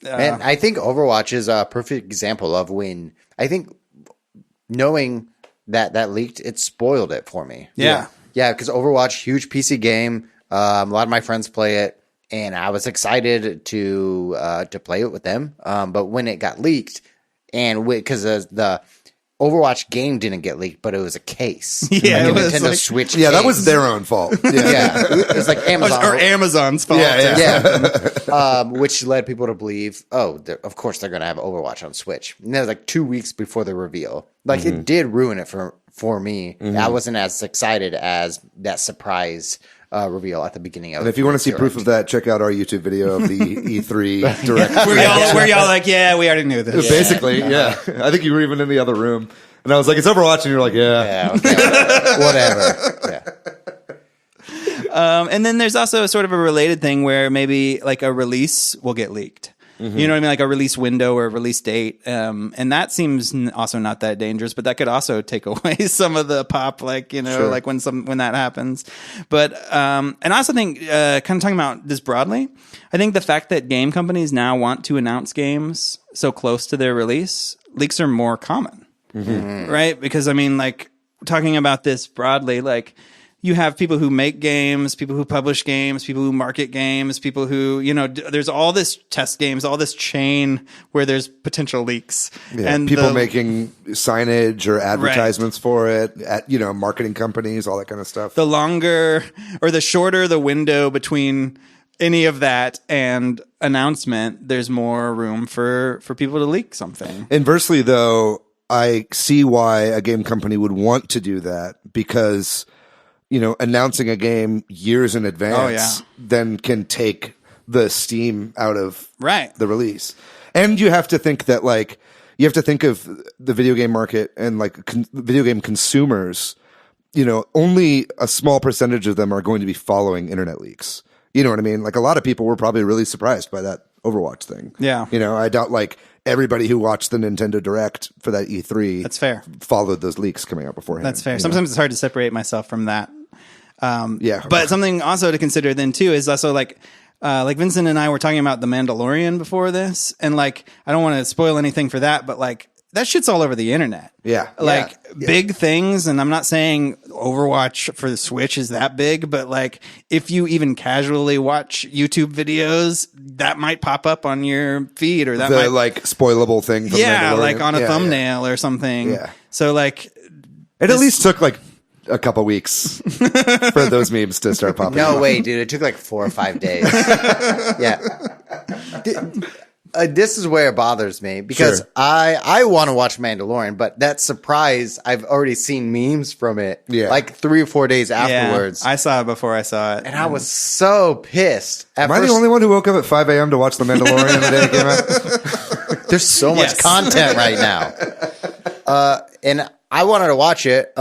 And I think Overwatch is a perfect example of when I think knowing that leaked, it spoiled it for me. Yeah. Yeah, because Overwatch, huge PC game. A lot of my friends play it, and I was excited to play it with them. But when it got leaked, and because the Overwatch game didn't get leaked, but it was a case. Yeah, like it a was Nintendo like- Switch. Yeah, that case. was their own fault. Yeah. Yeah, it was like Amazon Or Amazon's fault. yeah. Which led people to believe, of course they're going to have Overwatch on Switch. And that was like 2 weeks before the reveal. Like it did ruin it for me. I wasn't as excited as that surprise reveal at the beginning of it. And if you want to see proof of that, check out our YouTube video of the E3 direct. Where y'all like, yeah, we already knew this. Basically, yeah. I think you were even in the other room. And I was like, it's Overwatch. And you're like, yeah. Yeah, okay, whatever. Yeah. And then there's also sort of a related thing where maybe like a release will get leaked. You know what I mean? Like a release window or a release date. And that seems also not that dangerous, but that could also take away some of the pop, like, you know, Sure. like when that happens. But, and I also think, kind of talking about this broadly, I think the fact that game companies now want to announce games so close to their release, leaks are more common, right? Because I mean, like talking about this broadly, like, you have people who make games, people who publish games, people who market games, people who, you know, there's all this test games, all this chain where there's potential leaks. Yeah, And people making signage or advertisements for it, at, you know, marketing companies, all that kind of stuff. the longer or the shorter the window between any of that and announcement, there's more room for people to leak something. Inversely, though, I see why a game company would want to do that because, you know, announcing a game years in advance then can take the steam out of the release. And you have to think that, like, you have to think of the video game market and like video game consumers, you know, only a small percentage of them are going to be following internet leaks. You know what I mean? Like a lot of people were probably really surprised by that Overwatch thing. Yeah. You know, I doubt like everybody who watched the Nintendo Direct for that E3 That's fair. followed those leaks coming out beforehand. That's fair. you know? Sometimes it's hard to separate myself from that. Yeah. But something also to consider then too is also like Vincent and I were talking about The Mandalorian before this, and like I don't want to spoil anything for that, but like that shit's all over the internet. Yeah. Like Yeah. big things, and I'm not saying Overwatch for the Switch is that big, but like if you even casually watch YouTube videos, that might pop up on your feed, or that the might like spoilable thing from yeah, Mandalorian. like on a Yeah, thumbnail or something. Yeah. So like It at least took like a couple weeks for those memes to start popping No up. way, dude. It took like 4 or 5 days. Yeah. This is where it bothers me because Sure. I want to watch Mandalorian, but that surprise, I've already seen memes from it like 3 or 4 days afterwards. I saw it before I saw it. And I was so pissed. At Am I the first, only one who woke up at 5 a.m. to watch The Mandalorian the day it came out? there's so much Yes. content right now. And I wanted to watch it.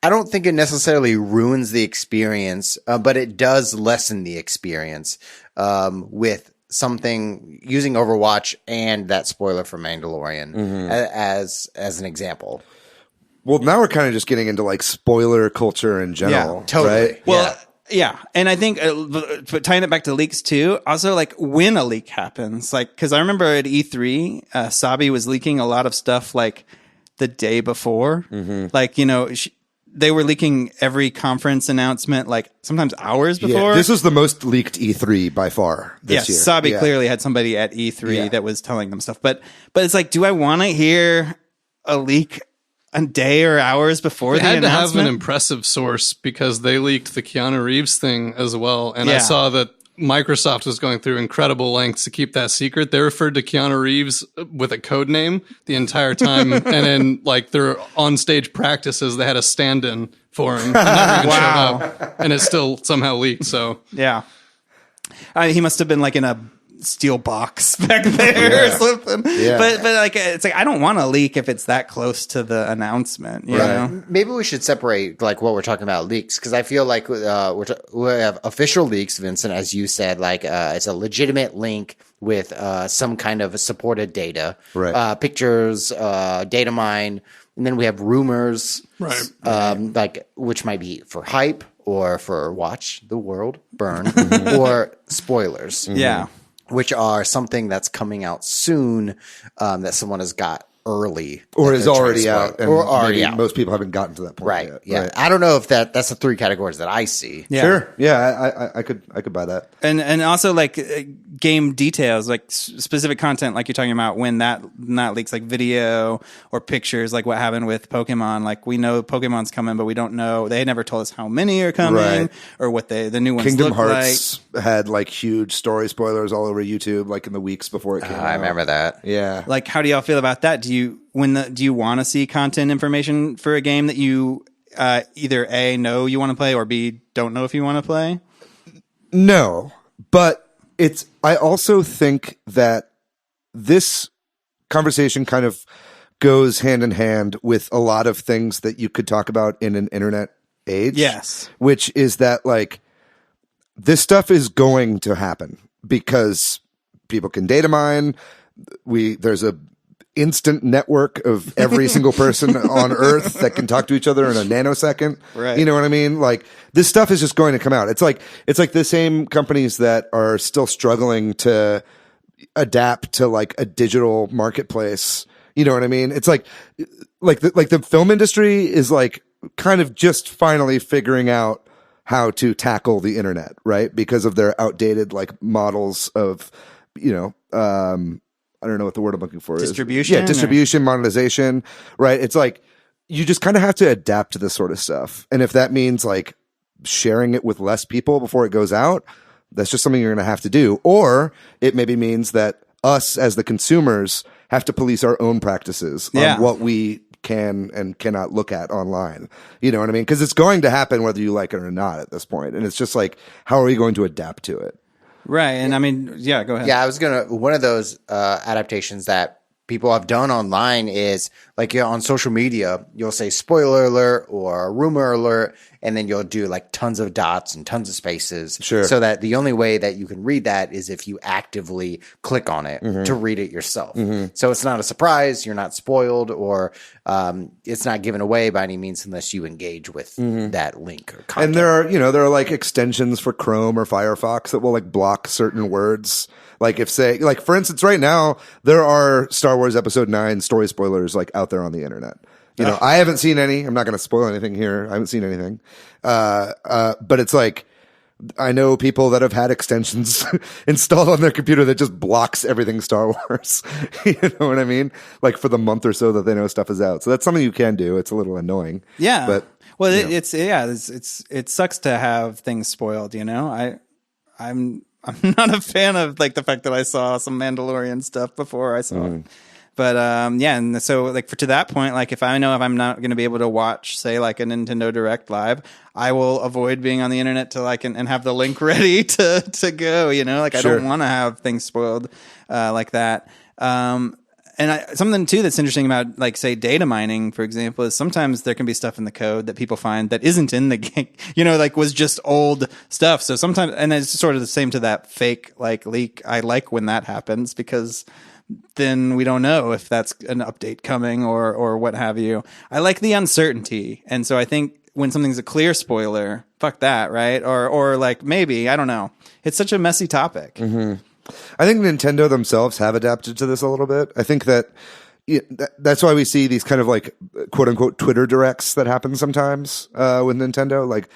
I don't think it necessarily ruins the experience, but it does lessen the experience with something using Overwatch and that spoiler for Mandalorian as an example. Well, now we're kind of just getting into like spoiler culture in general. Yeah, totally. Right? Well, yeah. And I think, but tying it back to leaks too, also like when a leak happens, like, cause I remember at E3, Sabi was leaking a lot of stuff like the day before. Like, you know, they were leaking every conference announcement, like sometimes hours before. Yeah, this was the most leaked E3 by far this year. Sabi Yeah. clearly had somebody at E3 Yeah. that was telling them stuff, but it's like, do I want to hear a leak a day or hours before They the had to have announcement? an impressive source because they leaked the Keanu Reeves thing as well. And Yeah. I saw that Microsoft was going through incredible lengths to keep that secret. They referred to Keanu Reeves with a code name the entire time. And in like their on-stage practices, they had a stand-in for him. And never even Wow. showed up. And it still somehow leaked. So Yeah. He must have been like in a steel box back there or something. Yeah. But like it's like I don't want to leak if it's that close to the announcement, you know. Maybe we should separate like what we're talking about leaks because I feel like we have official leaks, Vincent, as you said, like it's a legitimate link with some kind of supported data, Right. Pictures, data mine, And then we have rumors, Right. like which might be for hype or for watch the world burn, or spoilers. Yeah. Which are something that's coming out soon, that someone has got early, Or that is they're trying to already spoil. out. And or already maybe out. most people haven't gotten to that point Right. yet. Yeah. Right. I don't know if that's the three categories that I see. Yeah. Sure. Yeah, I could buy that. And also like game details, like specific content, like you're talking about when that leaks, like video or pictures, like what happened with Pokemon. Like we know Pokemon's coming, but we don't know. They never told us how many are coming Right. or what the new ones Kingdom look Hearts had like huge story spoilers all over YouTube, like in the weeks before it came out. I remember that. Yeah. like. How do y'all feel about that? Do you want to see content information for a game that you either A, know you want to play, or B, don't know if you want to play? No, but I also think that this conversation kind of goes hand in hand with a lot of things that you could talk about in an internet age. Yes. Which is that like this stuff is going to happen because people can data mine. There's a instant network of every single person on Earth that can talk to each other in a nanosecond. Right. You know what I mean? Like this stuff is just going to come out. It's like the same companies that are still struggling to adapt to like a digital marketplace. You know what I mean? It's like the film industry is like kind of just finally figuring out how to tackle the internet, right? Because of their outdated like models of, I don't know what the word I'm looking for Distribution, is. Yeah, distribution, monetization, right? It's like you just kind of have to adapt to this sort of stuff. And if that means like sharing it with less people before it goes out, that's just something you're going to have to do. Or it maybe means that us as the consumers have to police our own practices Yeah. on what we can and cannot look at online. You know what I mean? Because it's going to happen whether you like it or not at this point. And it's just like, how are you going to adapt to it? Right. And I mean, yeah, go ahead. Yeah, one of those adaptations that people have done online is like on social media, you'll say spoiler alert or rumor alert, and then you'll do like tons of dots and tons of spaces. Sure. So that the only way that you can read that is if you actively click on it to read it yourself. So it's not a surprise, you're not spoiled, or it's not given away by any means unless you engage with that link or content. And there are like extensions for Chrome or Firefox that will like block certain words. Like for instance, right now there are Star Wars Episode 9 story spoilers like out there on the internet. I haven't seen any. I'm not going to spoil anything here. I haven't seen anything. But it's like, I know people that have had extensions installed on their computer that just blocks everything Star Wars. You know what I mean? Like for the month or so that they know stuff is out. So that's something you can do. It's a little annoying. Yeah. But well, it sucks to have things spoiled, I'm not a fan of like the fact that I saw some Mandalorian stuff before I saw it. But and so like to that point, like if I'm not going to be able to watch, say, like a Nintendo Direct live, I will avoid being on the internet to like and have the link ready to go. Like I Sure. don't want to have things spoiled like that. And something too that's interesting about like say data mining, for example, is sometimes there can be stuff in the code that people find that isn't in the game, like was just old stuff. So sometimes, and it's sort of the same to that fake like leak. I like when that happens because then we don't know if that's an update coming or what have you. I like the uncertainty. And so I think when something's a clear spoiler, fuck that, right? Or like maybe, I don't know. It's such a messy topic. I think Nintendo themselves have adapted to this a little bit. I think that that's why we see these kind of like quote unquote Twitter directs that happen sometimes with Nintendo. Like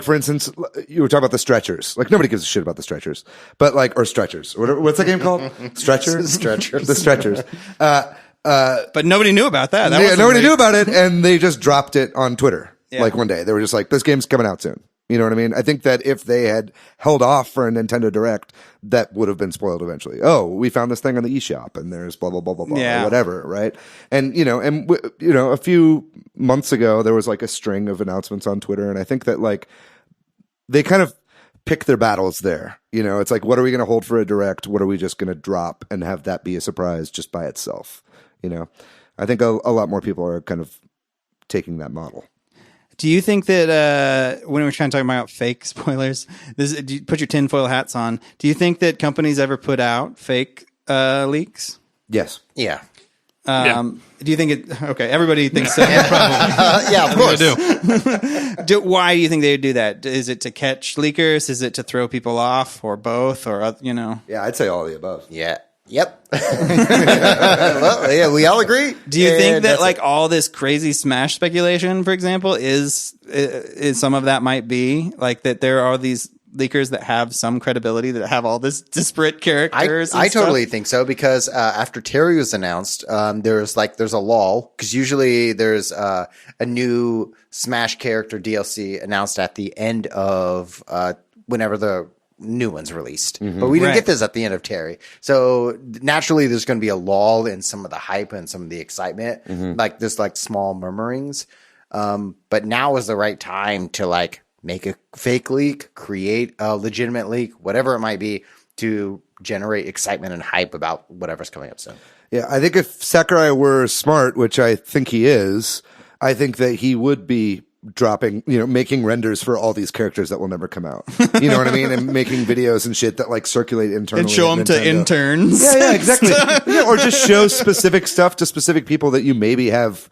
for instance, you were talking about the stretchers. Like nobody gives a shit about the stretchers, but like, or stretchers. What's that game called? Stretchers? Stretchers. The stretchers. But nobody knew about that. Nobody knew about it, and they just dropped it on Twitter. Yeah. Like one day, they were just like, "This game's coming out soon." You know what I mean? I think that if they had held off for a Nintendo Direct, that would have been spoiled eventually. Oh, we found this thing on the eShop, and there's blah blah blah blah blah, Yeah. or whatever, right? And a few months ago, there was like a string of announcements on Twitter, and I think that like they kind of pick their battles there. It's like, what are we going to hold for a Direct? What are we just going to drop and have that be a surprise just by itself? I think a lot more people are kind of taking that model. Do you think that when we're trying to talk about fake spoilers, do you put your tinfoil hats on? Do you think that companies ever put out fake leaks? Yes. Yeah. Do you think it? Okay, everybody thinks so. Yeah, of course. Why do you think they would do that? Is it to catch leakers? Is it to throw people off, or both, or you know? Yeah, I'd say all of the above. Yeah. Yep. Well, yeah, we all agree. Do you think that like all this crazy Smash speculation, for example, is some of that might be like that there are these leakers that have some credibility, that have all this disparate characters? I totally think so, because after Terry was announced, there's a lull, because usually there's a new Smash character DLC announced at the end of whenever the new one's released. But we didn't get this at the end of Terry. So naturally there's going to be a lull in some of the hype and some of the excitement. Like there's like small murmurings. But now is the right time to like make a fake leak, create a legitimate leak, whatever it might be, to generate excitement and hype about whatever's coming up soon. Yeah, I think if Sakurai were smart, which I think he is, I think that he would be making renders for all these characters that will never come out. You know what I mean? And making videos and shit that like circulate internally. And show them to interns. Yeah, exactly. Yeah, or just show specific stuff to specific people that you maybe have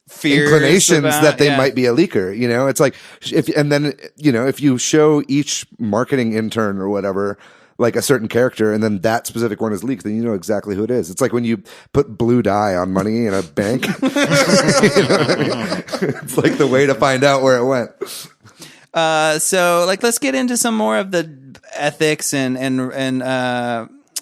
Fears inclinations about, that they might be a leaker. You know, it's like if you show each marketing intern or whatever like a certain character, and then that specific one is leaked, then you know exactly who it is. It's like when you put blue dye on money in a bank. You know what I mean? It's like the way to find out where it went. So like, let's get into some more of the ethics and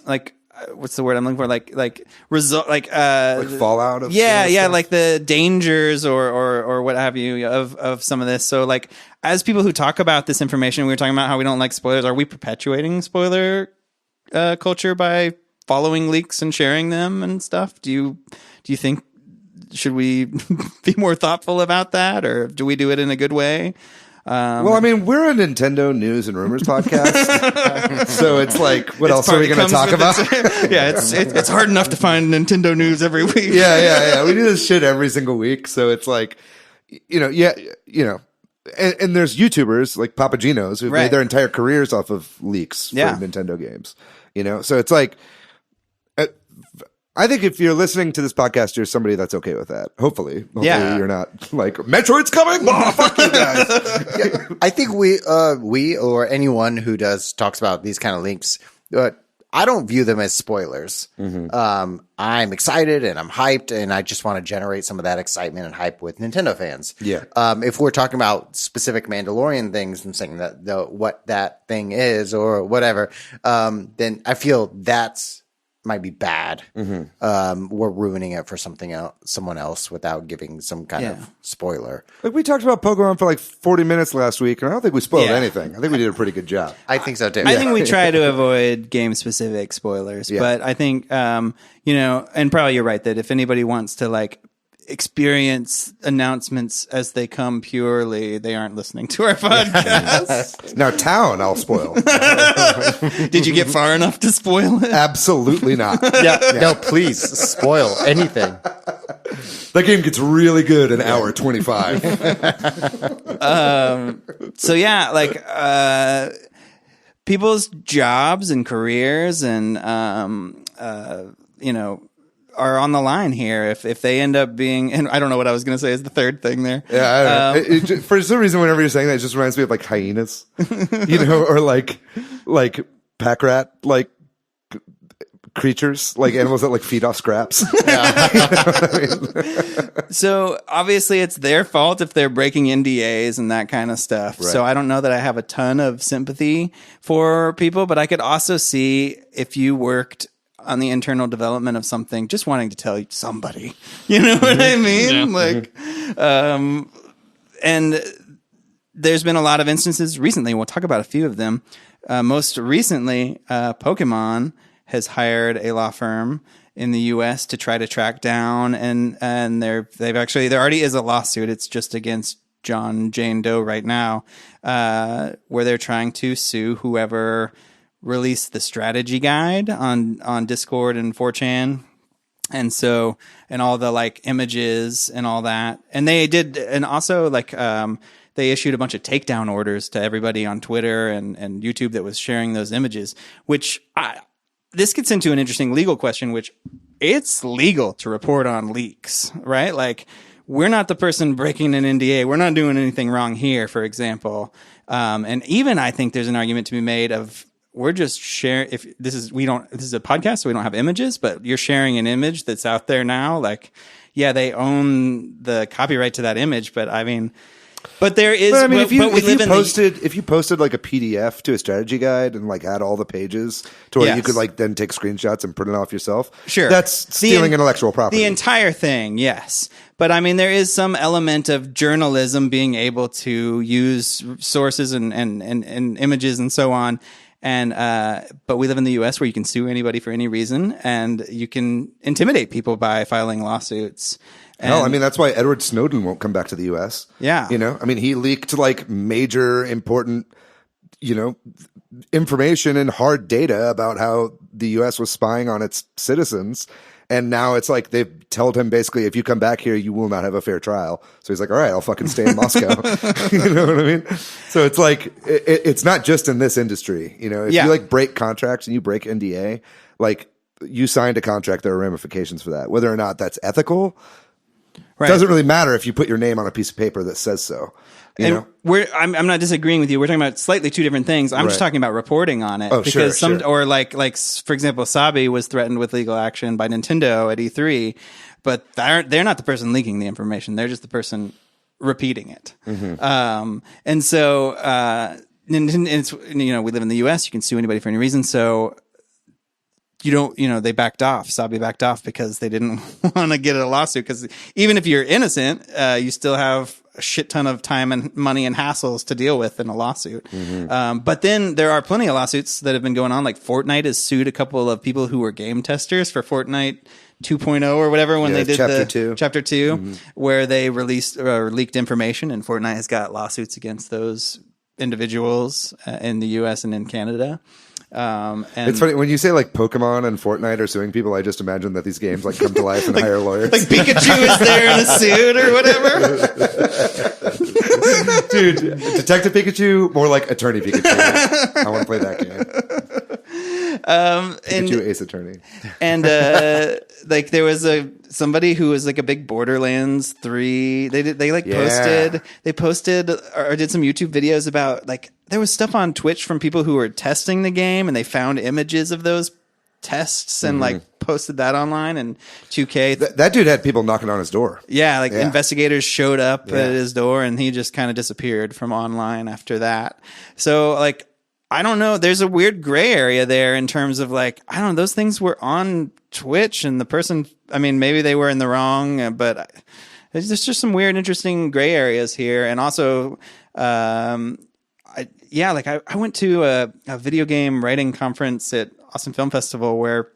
like, what's the word I'm looking for? Like result, like fallout of yeah, like the dangers or what have you of some of this. So like, as people who talk about this information, we were talking about how we don't like spoilers. Are we perpetuating spoiler culture by following leaks and sharing them and stuff? Do you think, should we be more thoughtful about that, or do we do it in a good way? Well, I mean, we're a Nintendo news and rumors podcast, so it's like, what else are we going to talk about? Yeah, it's hard enough to find Nintendo news every week. Yeah. We do this shit every single week, so it's like, and there's YouTubers like Papagenos who've made their entire careers off of leaks for Nintendo games. You know, so it's like, I think if you're listening to this podcast, you're somebody that's okay with that. Hopefully you're not like, Metroid's coming. Oh, fuck you guys. Yeah, I think we or anyone who talks about these kind of leaks, I don't view them as spoilers. I'm excited and I'm hyped, and I just want to generate some of that excitement and hype with Nintendo fans. Yeah. If we're talking about specific Mandalorian things and saying that what that thing is or whatever, then I feel that's might be bad. We're ruining it for someone else without giving some kind of spoiler. Like, we talked about Pokemon for like 40 minutes last week, and I don't think we spoiled anything. I think we did a pretty good job. I think so too. I think we try to avoid game specific spoilers, but I think and probably you're right that if anybody wants to like experience announcements as they come purely, they aren't listening to our podcast. Now, Town, I'll spoil. Did you get far enough to spoil it? Absolutely not. No, please spoil anything. That game gets really good in hour 25. So yeah, like people's jobs and careers and are on the line here if they end up being, and I don't know what I was going to say is the third thing there. Yeah, I don't know. For some reason, whenever you're saying that, it just reminds me of like hyenas, or like pack rat, like creatures, like animals that like feed off scraps. So obviously it's their fault if they're breaking NDAs and that kind of stuff. Right. So I don't know that I have a ton of sympathy for people, but I could also see if you worked on the internal development of something, just wanting to tell somebody, you know what I mean? Yeah. And there's been a lot of instances recently. We'll talk about a few of them. Most recently, Pokemon has hired a law firm in the U.S. to try to track down, and there already is a lawsuit. It's just against Jane Doe right now, where they're trying to sue whoever released the strategy guide on Discord and 4chan. And so, and all the like images and all that. And they did, and also like, they issued a bunch of takedown orders to everybody on Twitter and YouTube that was sharing those images, which this gets into an interesting legal question, which it's legal to report on leaks, right? Like, we're not the person breaking an NDA. We're not doing anything wrong here, for example. And even I think there's an argument to be made of, we're just sharing. If this is a podcast, so we don't have images, but you're sharing an image that's out there now. Like, yeah, they own the copyright to that image, but I mean, but there is. But I mean, if you posted like a PDF to a strategy guide and like had all the pages to where you could like then take screenshots and print it off yourself, sure, that's stealing intellectual property. The entire thing, yes. But I mean, there is some element of journalism being able to use sources and images and so on. And but we live in the U.S. where you can sue anybody for any reason, and you can intimidate people by filing lawsuits. Hell, I mean, that's why Edward Snowden won't come back to the U.S. Yeah. You know, I mean, he leaked like major important, information and hard data about how the U.S. was spying on its citizens. And now it's like they've told him basically, if you come back here, you will not have a fair trial. So he's like, all right, I'll fucking stay in Moscow. You know what I mean? So it's like, it's not just in this industry. If you like break contracts and you break NDA, like you signed a contract, there are ramifications for that. Whether or not that's ethical, doesn't really matter if you put your name on a piece of paper that says so. You know? I'm not disagreeing with you. We're talking about slightly two different things. I'm just talking about reporting on it. Oh, because sure. Or like for example, Sabi was threatened with legal action by Nintendo at E3, but they're not the person leaking the information. They're just the person repeating it. Mm-hmm. And so, Nintendo, we live in the U.S. You can sue anybody for any reason. So they backed off. Sabi backed off because they didn't want to get a lawsuit. Because even if you're innocent, you still have a shit ton of time and money and hassles to deal with in a lawsuit. Mm-hmm. But then there are plenty of lawsuits that have been going on. Like Fortnite has sued a couple of people who were game testers for Fortnite 2.0 or whatever when they did Chapter 2, mm-hmm. where they released or leaked information, and Fortnite has got lawsuits against those individuals in the U.S. and in Canada. And it's funny when you say like Pokemon and Fortnite are suing people. I just imagine that these games like come to life and hire lawyers. Like Pikachu is there in a suit or whatever. Dude, Detective Pikachu, more like Attorney Pikachu. I want to play that game. Pikachu Ace Attorney. And like there was somebody who was like a big Borderlands 3. They posted or did some YouTube videos about like there was stuff on Twitch from people who were testing the game, and they found images of those tests and like posted that online. And 2K that dude had people knocking on his door. Investigators showed up at his door, and he just kind of disappeared from online after that. So like I don't know, there's a weird gray area there in terms of like, I don't know, those things were on Twitch, and the person, I mean, maybe they were in the wrong, but there's just some weird, interesting gray areas here. And also, I went to a video game writing conference at Austin Film Festival where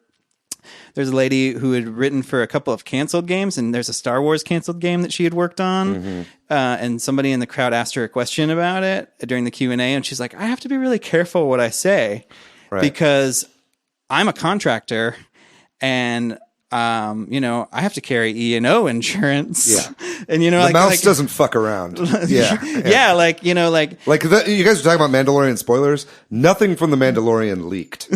there's a lady who had written for a couple of canceled games, and there's a Star Wars canceled game that she had worked on. Mm-hmm. And somebody in the crowd asked her a question about it during the Q&A, and she's like, I have to be really careful what I say because I'm a contractor, and I have to carry E&O insurance. Yeah. And the mouse doesn't fuck around. Yeah. Yeah. Like you guys were talking about Mandalorian spoilers. Nothing from the Mandalorian leaked.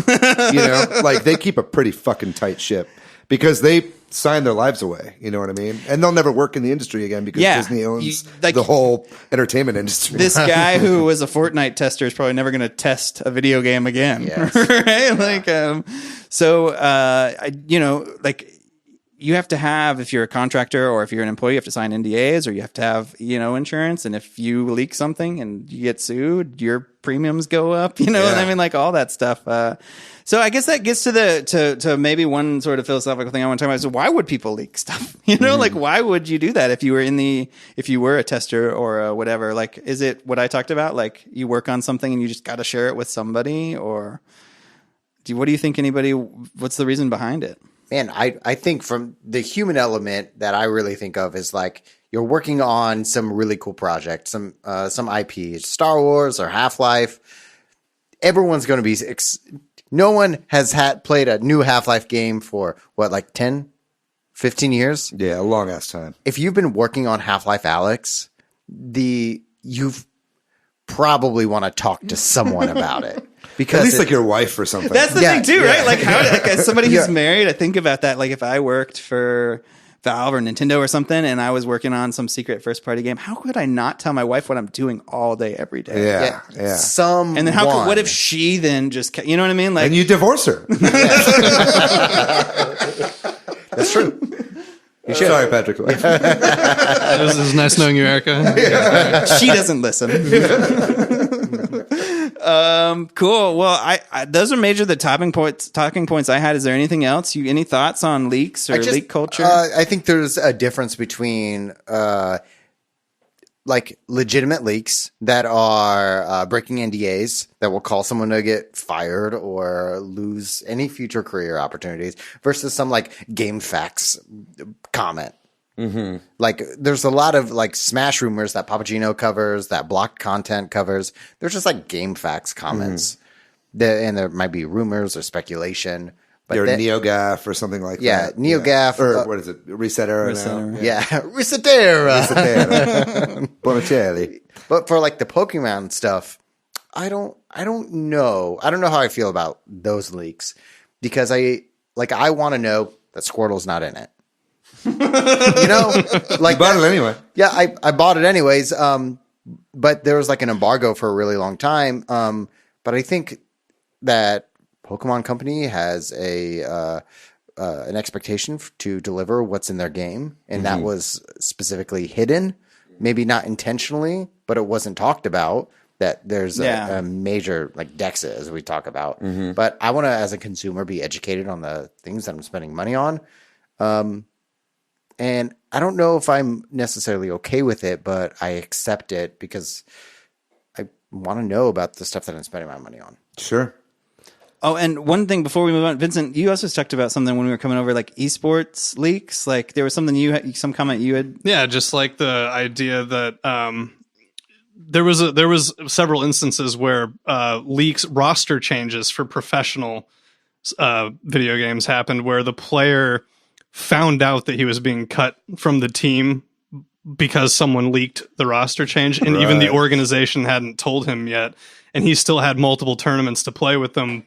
Like they keep a pretty fucking tight ship because they sign their lives away. You know what I mean? And they'll never work in the industry again because Disney owns the whole entertainment industry. This guy who was a Fortnite tester is probably never going to test a video game again. Yes. Right? You have to have, if you're a contractor or if you're an employee, you have to sign NDAs, or you have to have, insurance. And if you leak something and you get sued, your premiums go up, what I mean? Like all that stuff. So I guess that gets to maybe one sort of philosophical thing I want to talk about is why would people leak stuff? Like why would you do that if you were a tester or whatever? Like, is it what I talked about? Like you work on something and you just got to share it with somebody, or what do you think what's the reason behind it? Man, I think from the human element that I really think of is like you're working on some really cool project, some IP, Star Wars or Half-Life. Everyone's going to be no one has played a new Half-Life game for what, like 10, 15 years? Yeah, a long ass time. If you've been working on Half-Life Alyx, you've probably want to talk to someone about it. because At least like your wife or something. That's the Yeah, thing too, yeah. right? Like as somebody who's Yeah. married, I think about that. Like if I worked for Valve or Nintendo or something, and I was working on some secret first party game, how could I not tell my wife what I'm doing all day, every day? yeah. Some And then what if she then just, you know what I mean? Like And you divorce her. That's true. Sorry, Patrick. This is nice knowing you, Erica. she doesn't listen. Cool. Well, I those are major the talking points I had. Is there anything else? Any thoughts on leaks or leak culture? I think there's a difference between like legitimate leaks that are breaking NDAs that will cause someone to get fired or lose any future career opportunities versus some like game facts comment. Mm-hmm. Like there's a lot of like Smash rumors that Papagino covers, that blocked content covers. There's just like game facts comments, and there might be rumors or speculation. But You're NeoGAF or something like that. NeoGAF. Or what is it? Resetter. Yeah, Resetera. Bonicelli. But for like the Pokemon stuff, I don't know. I don't know how I feel about those leaks because I want to know that Squirtle's not in it. Like You bought it anyway. Yeah, I bought it anyways. But there was like an embargo for a really long time. But I think that Pokemon Company has an expectation to deliver what's in their game, and that was specifically hidden. Maybe not intentionally, but it wasn't talked about. That there's a major like Dexa as we talk about. But I want to, as a consumer, be educated on the things that I'm spending money on. And I don't know if I'm necessarily okay with it, but I accept it because I want to know about the stuff that I'm spending my money on. Sure. Oh, and one thing before we move on, Vincent, you also talked about something when we were coming over, like esports leaks. Like there was something some comment you had. Yeah, just like the idea that there was several instances where leaks, roster changes for professional video games happened, where the player found out that he was being cut from the team because someone leaked the roster change, and even the organization hadn't told him yet, and he still had multiple tournaments to play with them,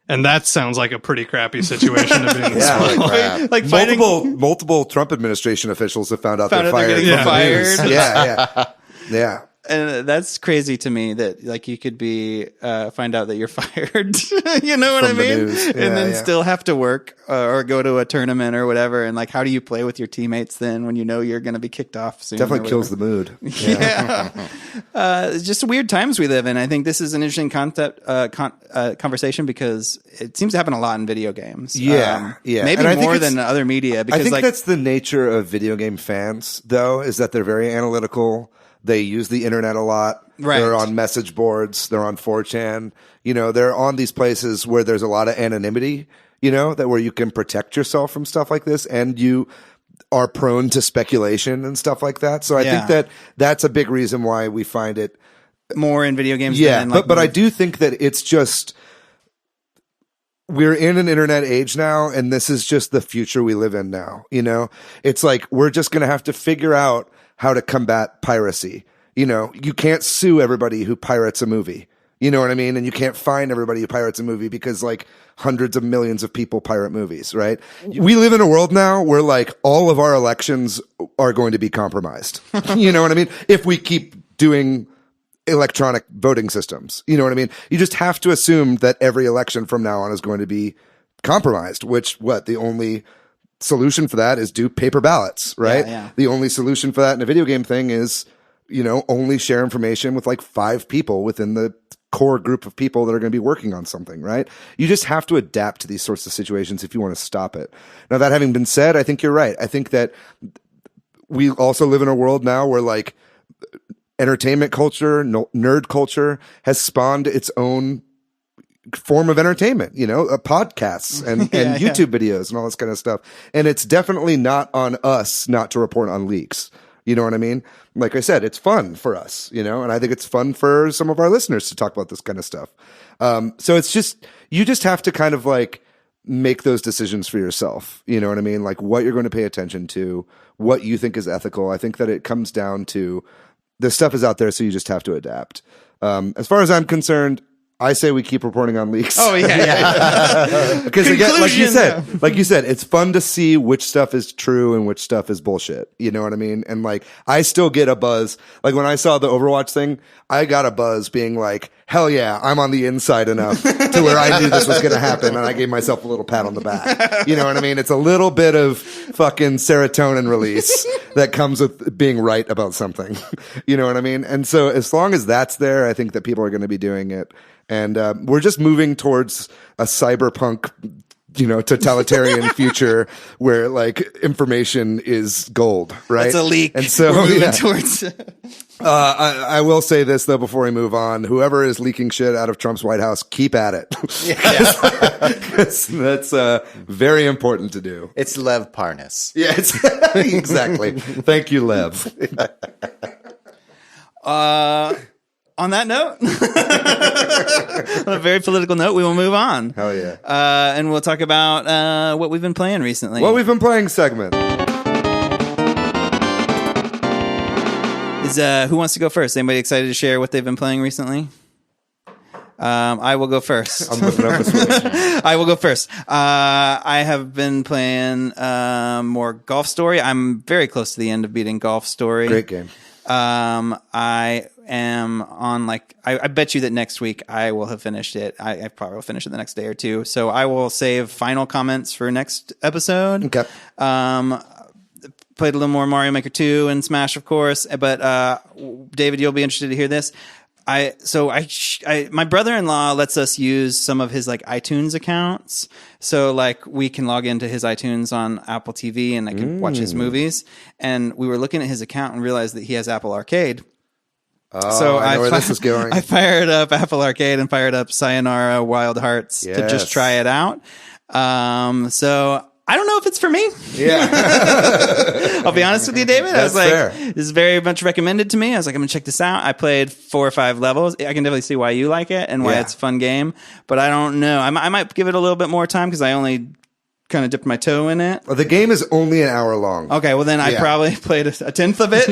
and that sounds like a pretty crappy situation to be in. Yeah. Like multiple Trump administration officials have found out they're they're getting fired. fired. Yeah. And that's crazy to me that like you could be find out that you're fired, you know what From I the mean, news. and then Yeah. still have to work or go to a tournament or whatever. And like, how do you play with your teammates then when you know you're going to be kicked off soon? Definitely kills the mood. Yeah, it's just weird times we live in. I think this is an interesting conversation because it seems to happen a lot in video games. Yeah. maybe And I think more it's- than other media. Because I think like, that's the nature of video game fans, though, is that they're very analytical. They use the internet a lot. Right. They're on message boards. They're on 4chan. They're on these places where there's a lot of anonymity, that where you can protect yourself from stuff like this, and you are prone to speculation and stuff like that. So I think that that's a big reason why we find it more in video games. Yeah, than like but I do think that it's just we're in an internet age now, and this is just the future we live in now. It's like we're just going to have to figure out how to combat piracy. You can't sue everybody who pirates a movie. You know what I mean? And you can't fine everybody who pirates a movie because like hundreds of millions of people pirate movies, right? We live in a world now where like all of our elections are going to be compromised. You know what I mean? If we keep doing electronic voting systems, you know what I mean? You just have to assume that every election from now on is going to be compromised, which the only solution for that is do paper ballots, right? Yeah. The only solution for that in a video game thing is, only share information with like 5 people within the core group of people that are going to be working on something, right? You just have to adapt to these sorts of situations if you want to stop it. Now, that having been said, I think you're right. I think that we also live in a world now where like entertainment culture, nerd culture has spawned its own form of entertainment, podcasts and YouTube videos and all this kind of stuff. And it's definitely not on us not to report on leaks. You know what I mean? Like I said, it's fun for us, and I think it's fun for some of our listeners to talk about this kind of stuff. So it's just, you just have to kind of like make those decisions for yourself. You know what I mean? Like what you're going to pay attention to, what you think is ethical. I think that it comes down to the stuff is out there, so you just have to adapt. As far as I'm concerned, I say we keep reporting on leaks. Oh yeah. Because again, like you Conclusion, said, it's fun to see which stuff is true and which stuff is bullshit. You know what I mean? And like, I still get a buzz. Like when I saw the Overwatch thing, I got a buzz being like, hell yeah, I'm on the inside enough to where I knew this was going to happen. And I gave myself a little pat on the back. You know what I mean? It's a little bit of fucking serotonin release that comes with being right about something. You know what I mean? And so as long as that's there, I think that people are going to be doing it. And we're just moving towards a cyberpunk, totalitarian future where like information is gold, right? It's a leak. And so we're moving towards. I will say this though before we move on: whoever is leaking shit out of Trump's White House, keep at it. That's very important to do. It's Lev Parnas. Yeah, exactly. Thank you, Lev. On that note, on a very political note, we will move on. Hell yeah. And we'll talk about what we've been playing recently. What we've been playing segment. Is who wants to go first? Anybody excited to share what they've been playing recently? I will go first. I'm looking up a Switch. I will go first. I have been playing more Golf Story. I'm very close to the end of beating Golf Story. Great game. I am on I bet you that next week I will have finished it. I probably will finish it the next day or two. So I will save final comments for next episode. Okay. Played a little more Mario Maker 2 and Smash, of course. But David, you'll be interested to hear this. My brother-in-law lets us use some of his iTunes accounts. So we can log into his iTunes on Apple TV and I can watch his movies. And we were looking at his account and realized that he has Apple Arcade. Oh, So I know where this is going. I fired up Apple Arcade and fired up Sayonara Wild Hearts to just try it out. So I don't know if it's for me. Yeah. I'll be honest with you, David. I was fair. this is very much recommended to me. I was like, I'm going to check this out. I played 4 or 5 levels. I can definitely see why you like it and why it's a fun game. But I don't know. I might give it a little bit more time because I only kind of dipped my toe in it. Well, the game is only an hour long. Okay, well then I probably played a tenth of it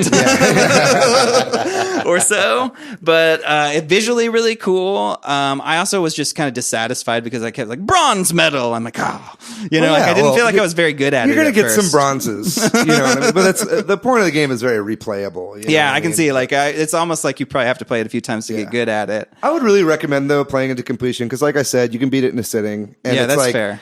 or so. But it visually really cool. I also was just kind of dissatisfied because I kept bronze medal. I'm like, I didn't feel like I was very good at it. You're going to get first. some bronzes. You know what I mean? But that's the point of the game is very replayable. You know Yeah, what I can see. It's almost like you probably have to play it a few times to get good at it. I would really recommend though playing it to completion because, like I said, you can beat it in a sitting. And Yeah, it's that's fair.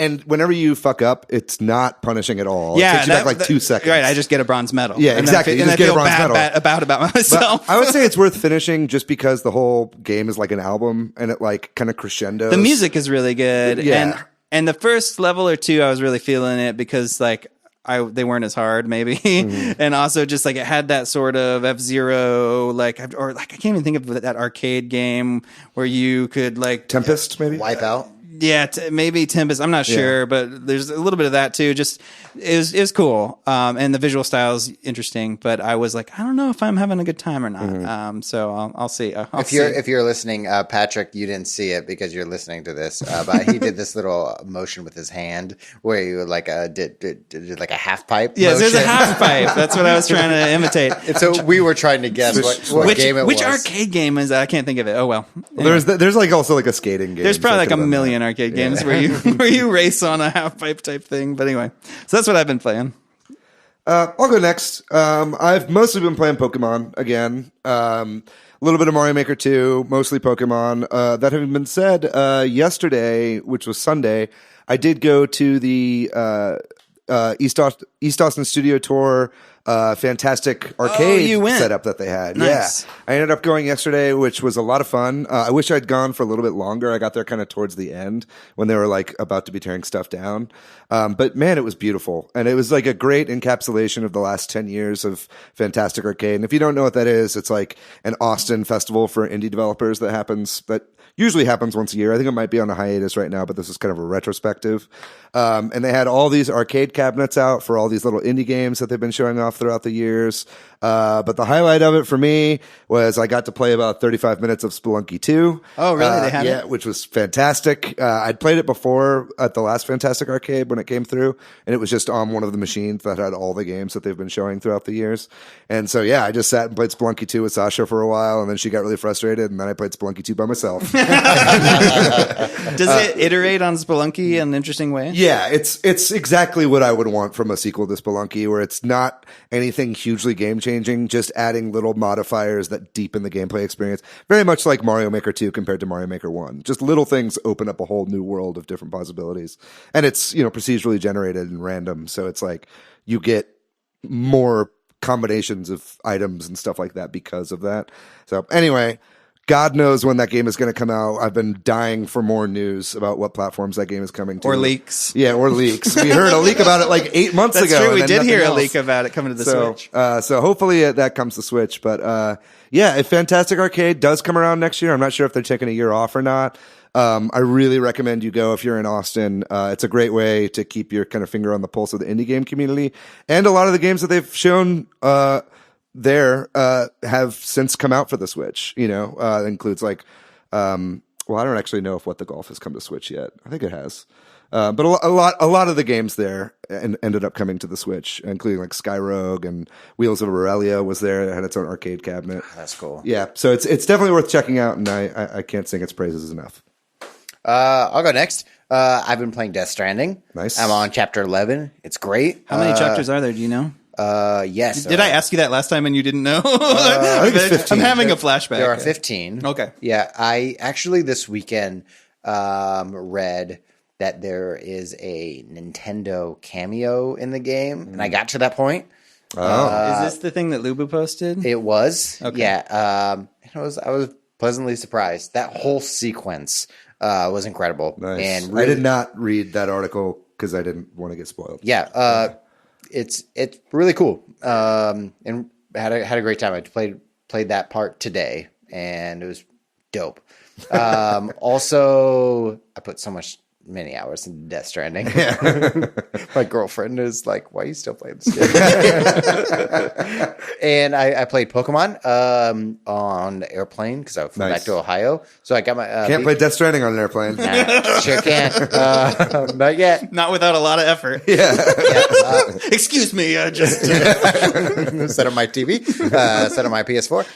And whenever you fuck up, it's not punishing at all. Yeah, it takes you back 2 seconds. Right, I just get a bronze medal. Yeah, exactly. You just get a bronze medal. About myself. But I would say it's worth finishing just because the whole game is like an album and it kind of crescendos. The music is really good. Yeah. And the first level or two, I was really feeling it because they weren't as hard, maybe, and also just it had that sort of F-Zero, I can't even think of that arcade game where you could Tempest, maybe? Wipeout. Yeah, maybe Tempest. I'm not sure, but there's a little bit of that too. Just it was cool, and the visual style is interesting. But I was I don't know if I'm having a good time or not. So I'll see. If you're listening, Patrick, you didn't see it because you're listening to this. But he did this little motion with his hand where you did a half pipe. Yes, motion. there's a half pipe. That's what I was trying to imitate. And so we were trying to guess what game it was. Which arcade game is that? I can't think of it. Oh well. Anyway. There's also a skating game. There's probably a million arcade games where you race on a half pipe type thing. But anyway, so that's what I've been playing. I'll go next. I've mostly been playing Pokemon again. A little bit of Mario Maker 2, mostly Pokemon. That having been said, yesterday, which was Sunday, I did go to the East Austin Studio Tour. Fantastic arcade setup that they had. Nice. Yeah. I ended up going yesterday, which was a lot of fun. I wish I'd gone for a little bit longer. I got there kind of towards the end when they were about to be tearing stuff down. But man, it was beautiful. And it was a great encapsulation of the last 10 years of Fantastic Arcade. And if you don't know what that is, it's an Austin festival for indie developers that usually happens once a year. I think it might be on a hiatus right now, but this is kind of a retrospective. And they had all these arcade cabinets out for all these little indie games that they've been showing off stuff throughout the years. But the highlight of it for me was I got to play about 35 minutes of Spelunky 2. Oh, really? They had yeah, it? which was fantastic. I'd played it before at the last Fantastic Arcade when it came through, and it was just on one of the machines that had all the games that they've been showing throughout the years. And so, yeah, I just sat and played Spelunky 2 with Sasha for a while, and then she got really frustrated, and then I played Spelunky 2 by myself. Does it iterate on Spelunky in an interesting way? Yeah, it's exactly what I would want from a sequel to Spelunky, where it's not anything hugely game-changing, just adding little modifiers that deepen the gameplay experience. Very much like Mario Maker 2 compared to Mario Maker 1. Just little things open up a whole new world of different possibilities. And it's, procedurally generated and random, so it's like you get more combinations of items and stuff like that because of that. So anyway, God knows when that game is going to come out. I've been dying for more news about what platforms that game is coming to. Or leaks. Yeah, or leaks. We heard a leak about it like 8 months That's ago. true. We and did then hear a nothing leak else. about it coming to the So, Switch. so hopefully that comes to Switch. But yeah, if Fantastic Arcade does come around next year, I'm not sure if they're taking a year off or not. I really recommend you go if you're in Austin. It's a great way to keep your kind of finger on the pulse of the indie game community. And a lot of the games that they've shown there have since come out for the Switch. It includes like, well, I don't actually know if What the Golf has come to Switch yet. I think it has. But a lot of the games there ended up coming to the Switch, including like Skyrogue and Wheels of Aurelia was there. It had its own arcade cabinet. That's cool. Yeah, so it's definitely worth checking out, and I can't sing its praises enough. I'll go next. I've been playing Death Stranding. Nice. I'm on chapter 11. It's great. How many chapters are there? Do you know? Yes. Did I ask you that last time and you didn't know? I think it's 15. I'm having a flashback. There are 15. Okay. Yeah, I actually this weekend read that there is a Nintendo cameo in the game, and I got to that point. Is this the thing that Lubu posted? It was. Okay. Yeah. I was pleasantly surprised. That whole sequence was incredible. Nice. And I did not read that article because I didn't want to get spoiled. Yeah. It's really cool. And had a great time. I played that part today, and it was dope. Also, I put many hours into Death Stranding. Yeah. My girlfriend is like, "Why are you still playing this game?" And I played Pokemon on the airplane because I flew back to Ohio. So I got my Can't play Death Stranding on an airplane. Nah, sure can. Not yet. Not without a lot of effort. Yeah. Excuse me. I just Set up my TV. Set up my PS4.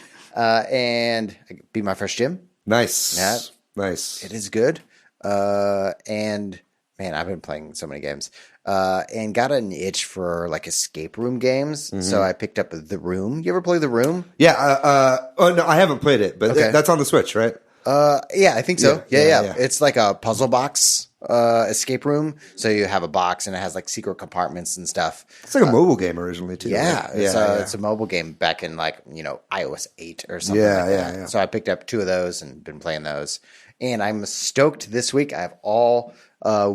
And I beat my first gym. Nice. Yeah. Nice. It is good. And man, I've been playing so many games. And got an itch for like escape room games. Mm-hmm. So I picked up The Room. You ever play The Room? Yeah. Oh no, I haven't played it, but Okay. that's on the Switch, right? Yeah, I think so. Yeah. Yeah. It's like a puzzle box escape room. So you have a box and it has like secret compartments and stuff. It's like a mobile game originally too. Yeah, right? it's a mobile game back in like iOS 8 or something. Yeah, like that. yeah. So I picked up 2 of those and been playing those. And I'm stoked this week. I have all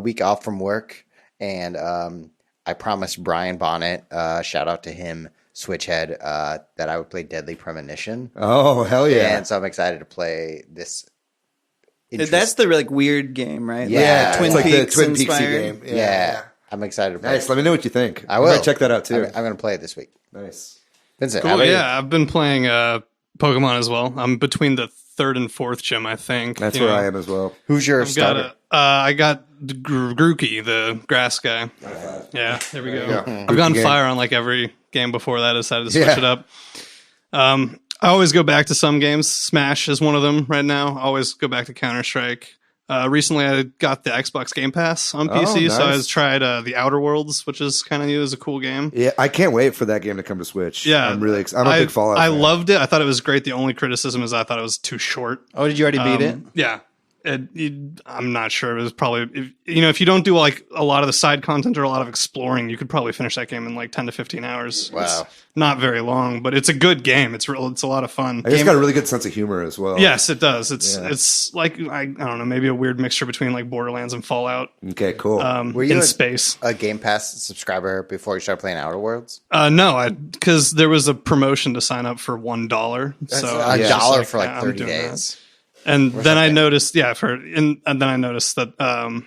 week off from work, and I promised Brian Bonnet, shout out to him, Switchhead, that I would play Deadly Premonition. Oh hell yeah! And so I'm excited to play this. That's the like weird game, right? Yeah. Like, Twin it's like the Peaks Twin Peaksy inspired. game. Yeah. I'm excited to play. Nice. Let me know what you think. I will might check that out too. I'm going to play it this week. Nice. Vincent, how Cool. about you? Yeah, I've been playing Pokemon as well. I'm between the 3rd and 4th gym, I think. That's where I am as well. Who's your starter? I got Grookey, the grass guy. Yeah, there we go. I've gone game. fire on like every game before that. I decided to switch it up. I always go back to some games. Smash is one of them right now. I always go back to Counter-Strike. Recently, I got the Xbox Game Pass on PC, so I nice. tried The Outer Worlds, which is kind of new. Is a cool game. Yeah, I can't wait for that game to come to Switch. Yeah, I'm really. I'm a big Fallout. I fan. loved it. I thought it was great. The only criticism is I thought it was too short. Oh, did you already beat it? Yeah. I'm not sure. It was probably, if you don't do like a lot of the side content or a lot of exploring, you could probably finish that game in like 10 to 15 hours. Wow. It's not very long, but it's a good game. It's a lot of fun. I just got a really good sense of humor as well. Yes, it does. It's like, I don't know, maybe a weird mixture between like Borderlands and Fallout Okay. Cool. Were you in space. a Game Pass subscriber before you started playing Outer Worlds? No, because there was a promotion to sign up for $1. So $1 just like, for like yeah, I'm 30 doing that. days. And then I noticed, and then I noticed that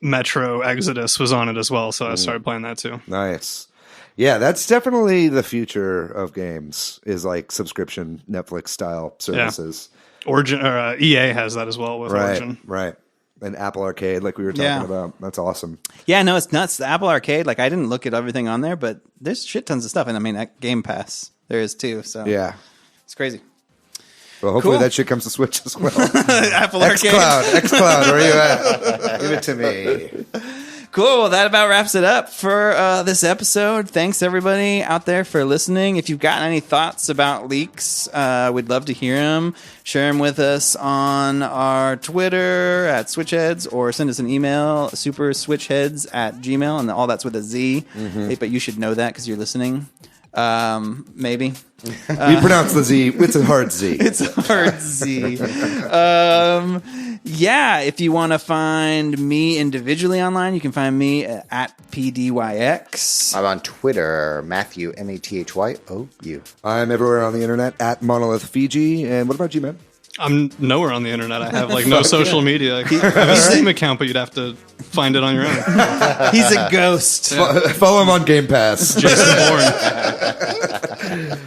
Metro Exodus was on it as well, so I started playing that too. Nice. Yeah, that's definitely the future of games. Is like subscription Netflix style services. Origin or EA has that as well with Origin. Right. And Apple Arcade, like we were talking about. That's awesome. Yeah, no, it's nuts. The Apple Arcade, like I didn't look at everything on there, but there's shit tons of stuff. And I mean, at Game Pass, there is too. So Yeah. it's crazy. Well, hopefully Cool. that shit comes to Switch as well. Apple Arcade. xCloud, where are you at? Give it to me. Cool. Well, that about wraps it up for this episode. Thanks, everybody out there, for listening. If you've got any thoughts about leaks, we'd love to hear them. Share them with us on our Twitter at Switch Headz, or send us an email, superswitchheadz@gmail.com, and all that's with a Z. Hey, but you should know that because you're listening. Maybe. We pronounce the Z. It's a hard Z. It's a hard Z. Yeah, if you want to find me individually online, you can find me at PDYX. I'm on Twitter, Matthew, MATHYOU. I'm everywhere on the internet at Monolith Fiji. And what about you, man? I'm nowhere on the internet. I have like no social media. I have a Steam account, but you'd have to find it on your own. He's a ghost. Follow him on Game Pass. Jason Bourne.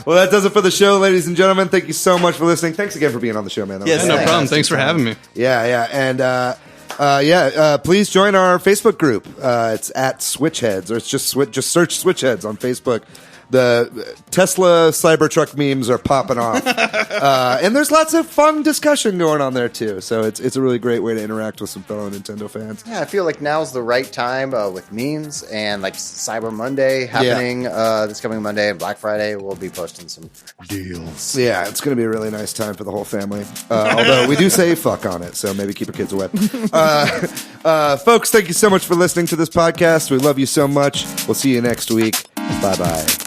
Well, that does it for the show, ladies and gentlemen. Thank you so much for listening. Thanks again for being on the show, man. That was Yes, Yeah, no Thanks. problem. Thanks for having me. Yeah. And please join our Facebook group. It's at Switch Headz, or it's just search Switch Headz on Facebook. The Tesla Cybertruck memes are popping off, and there's lots of fun discussion going on there too. So it's a really great way to interact with some fellow Nintendo fans. Yeah, I feel like now's the right time with memes and like Cyber Monday happening this coming Monday and Black Friday. We'll be posting some deals. Yeah, it's going to be a really nice time for the whole family. Although we do say fuck on it, so maybe keep your kids away. Folks, thank you so much for listening to this podcast. We love you so much. We'll see you next week. Bye-bye.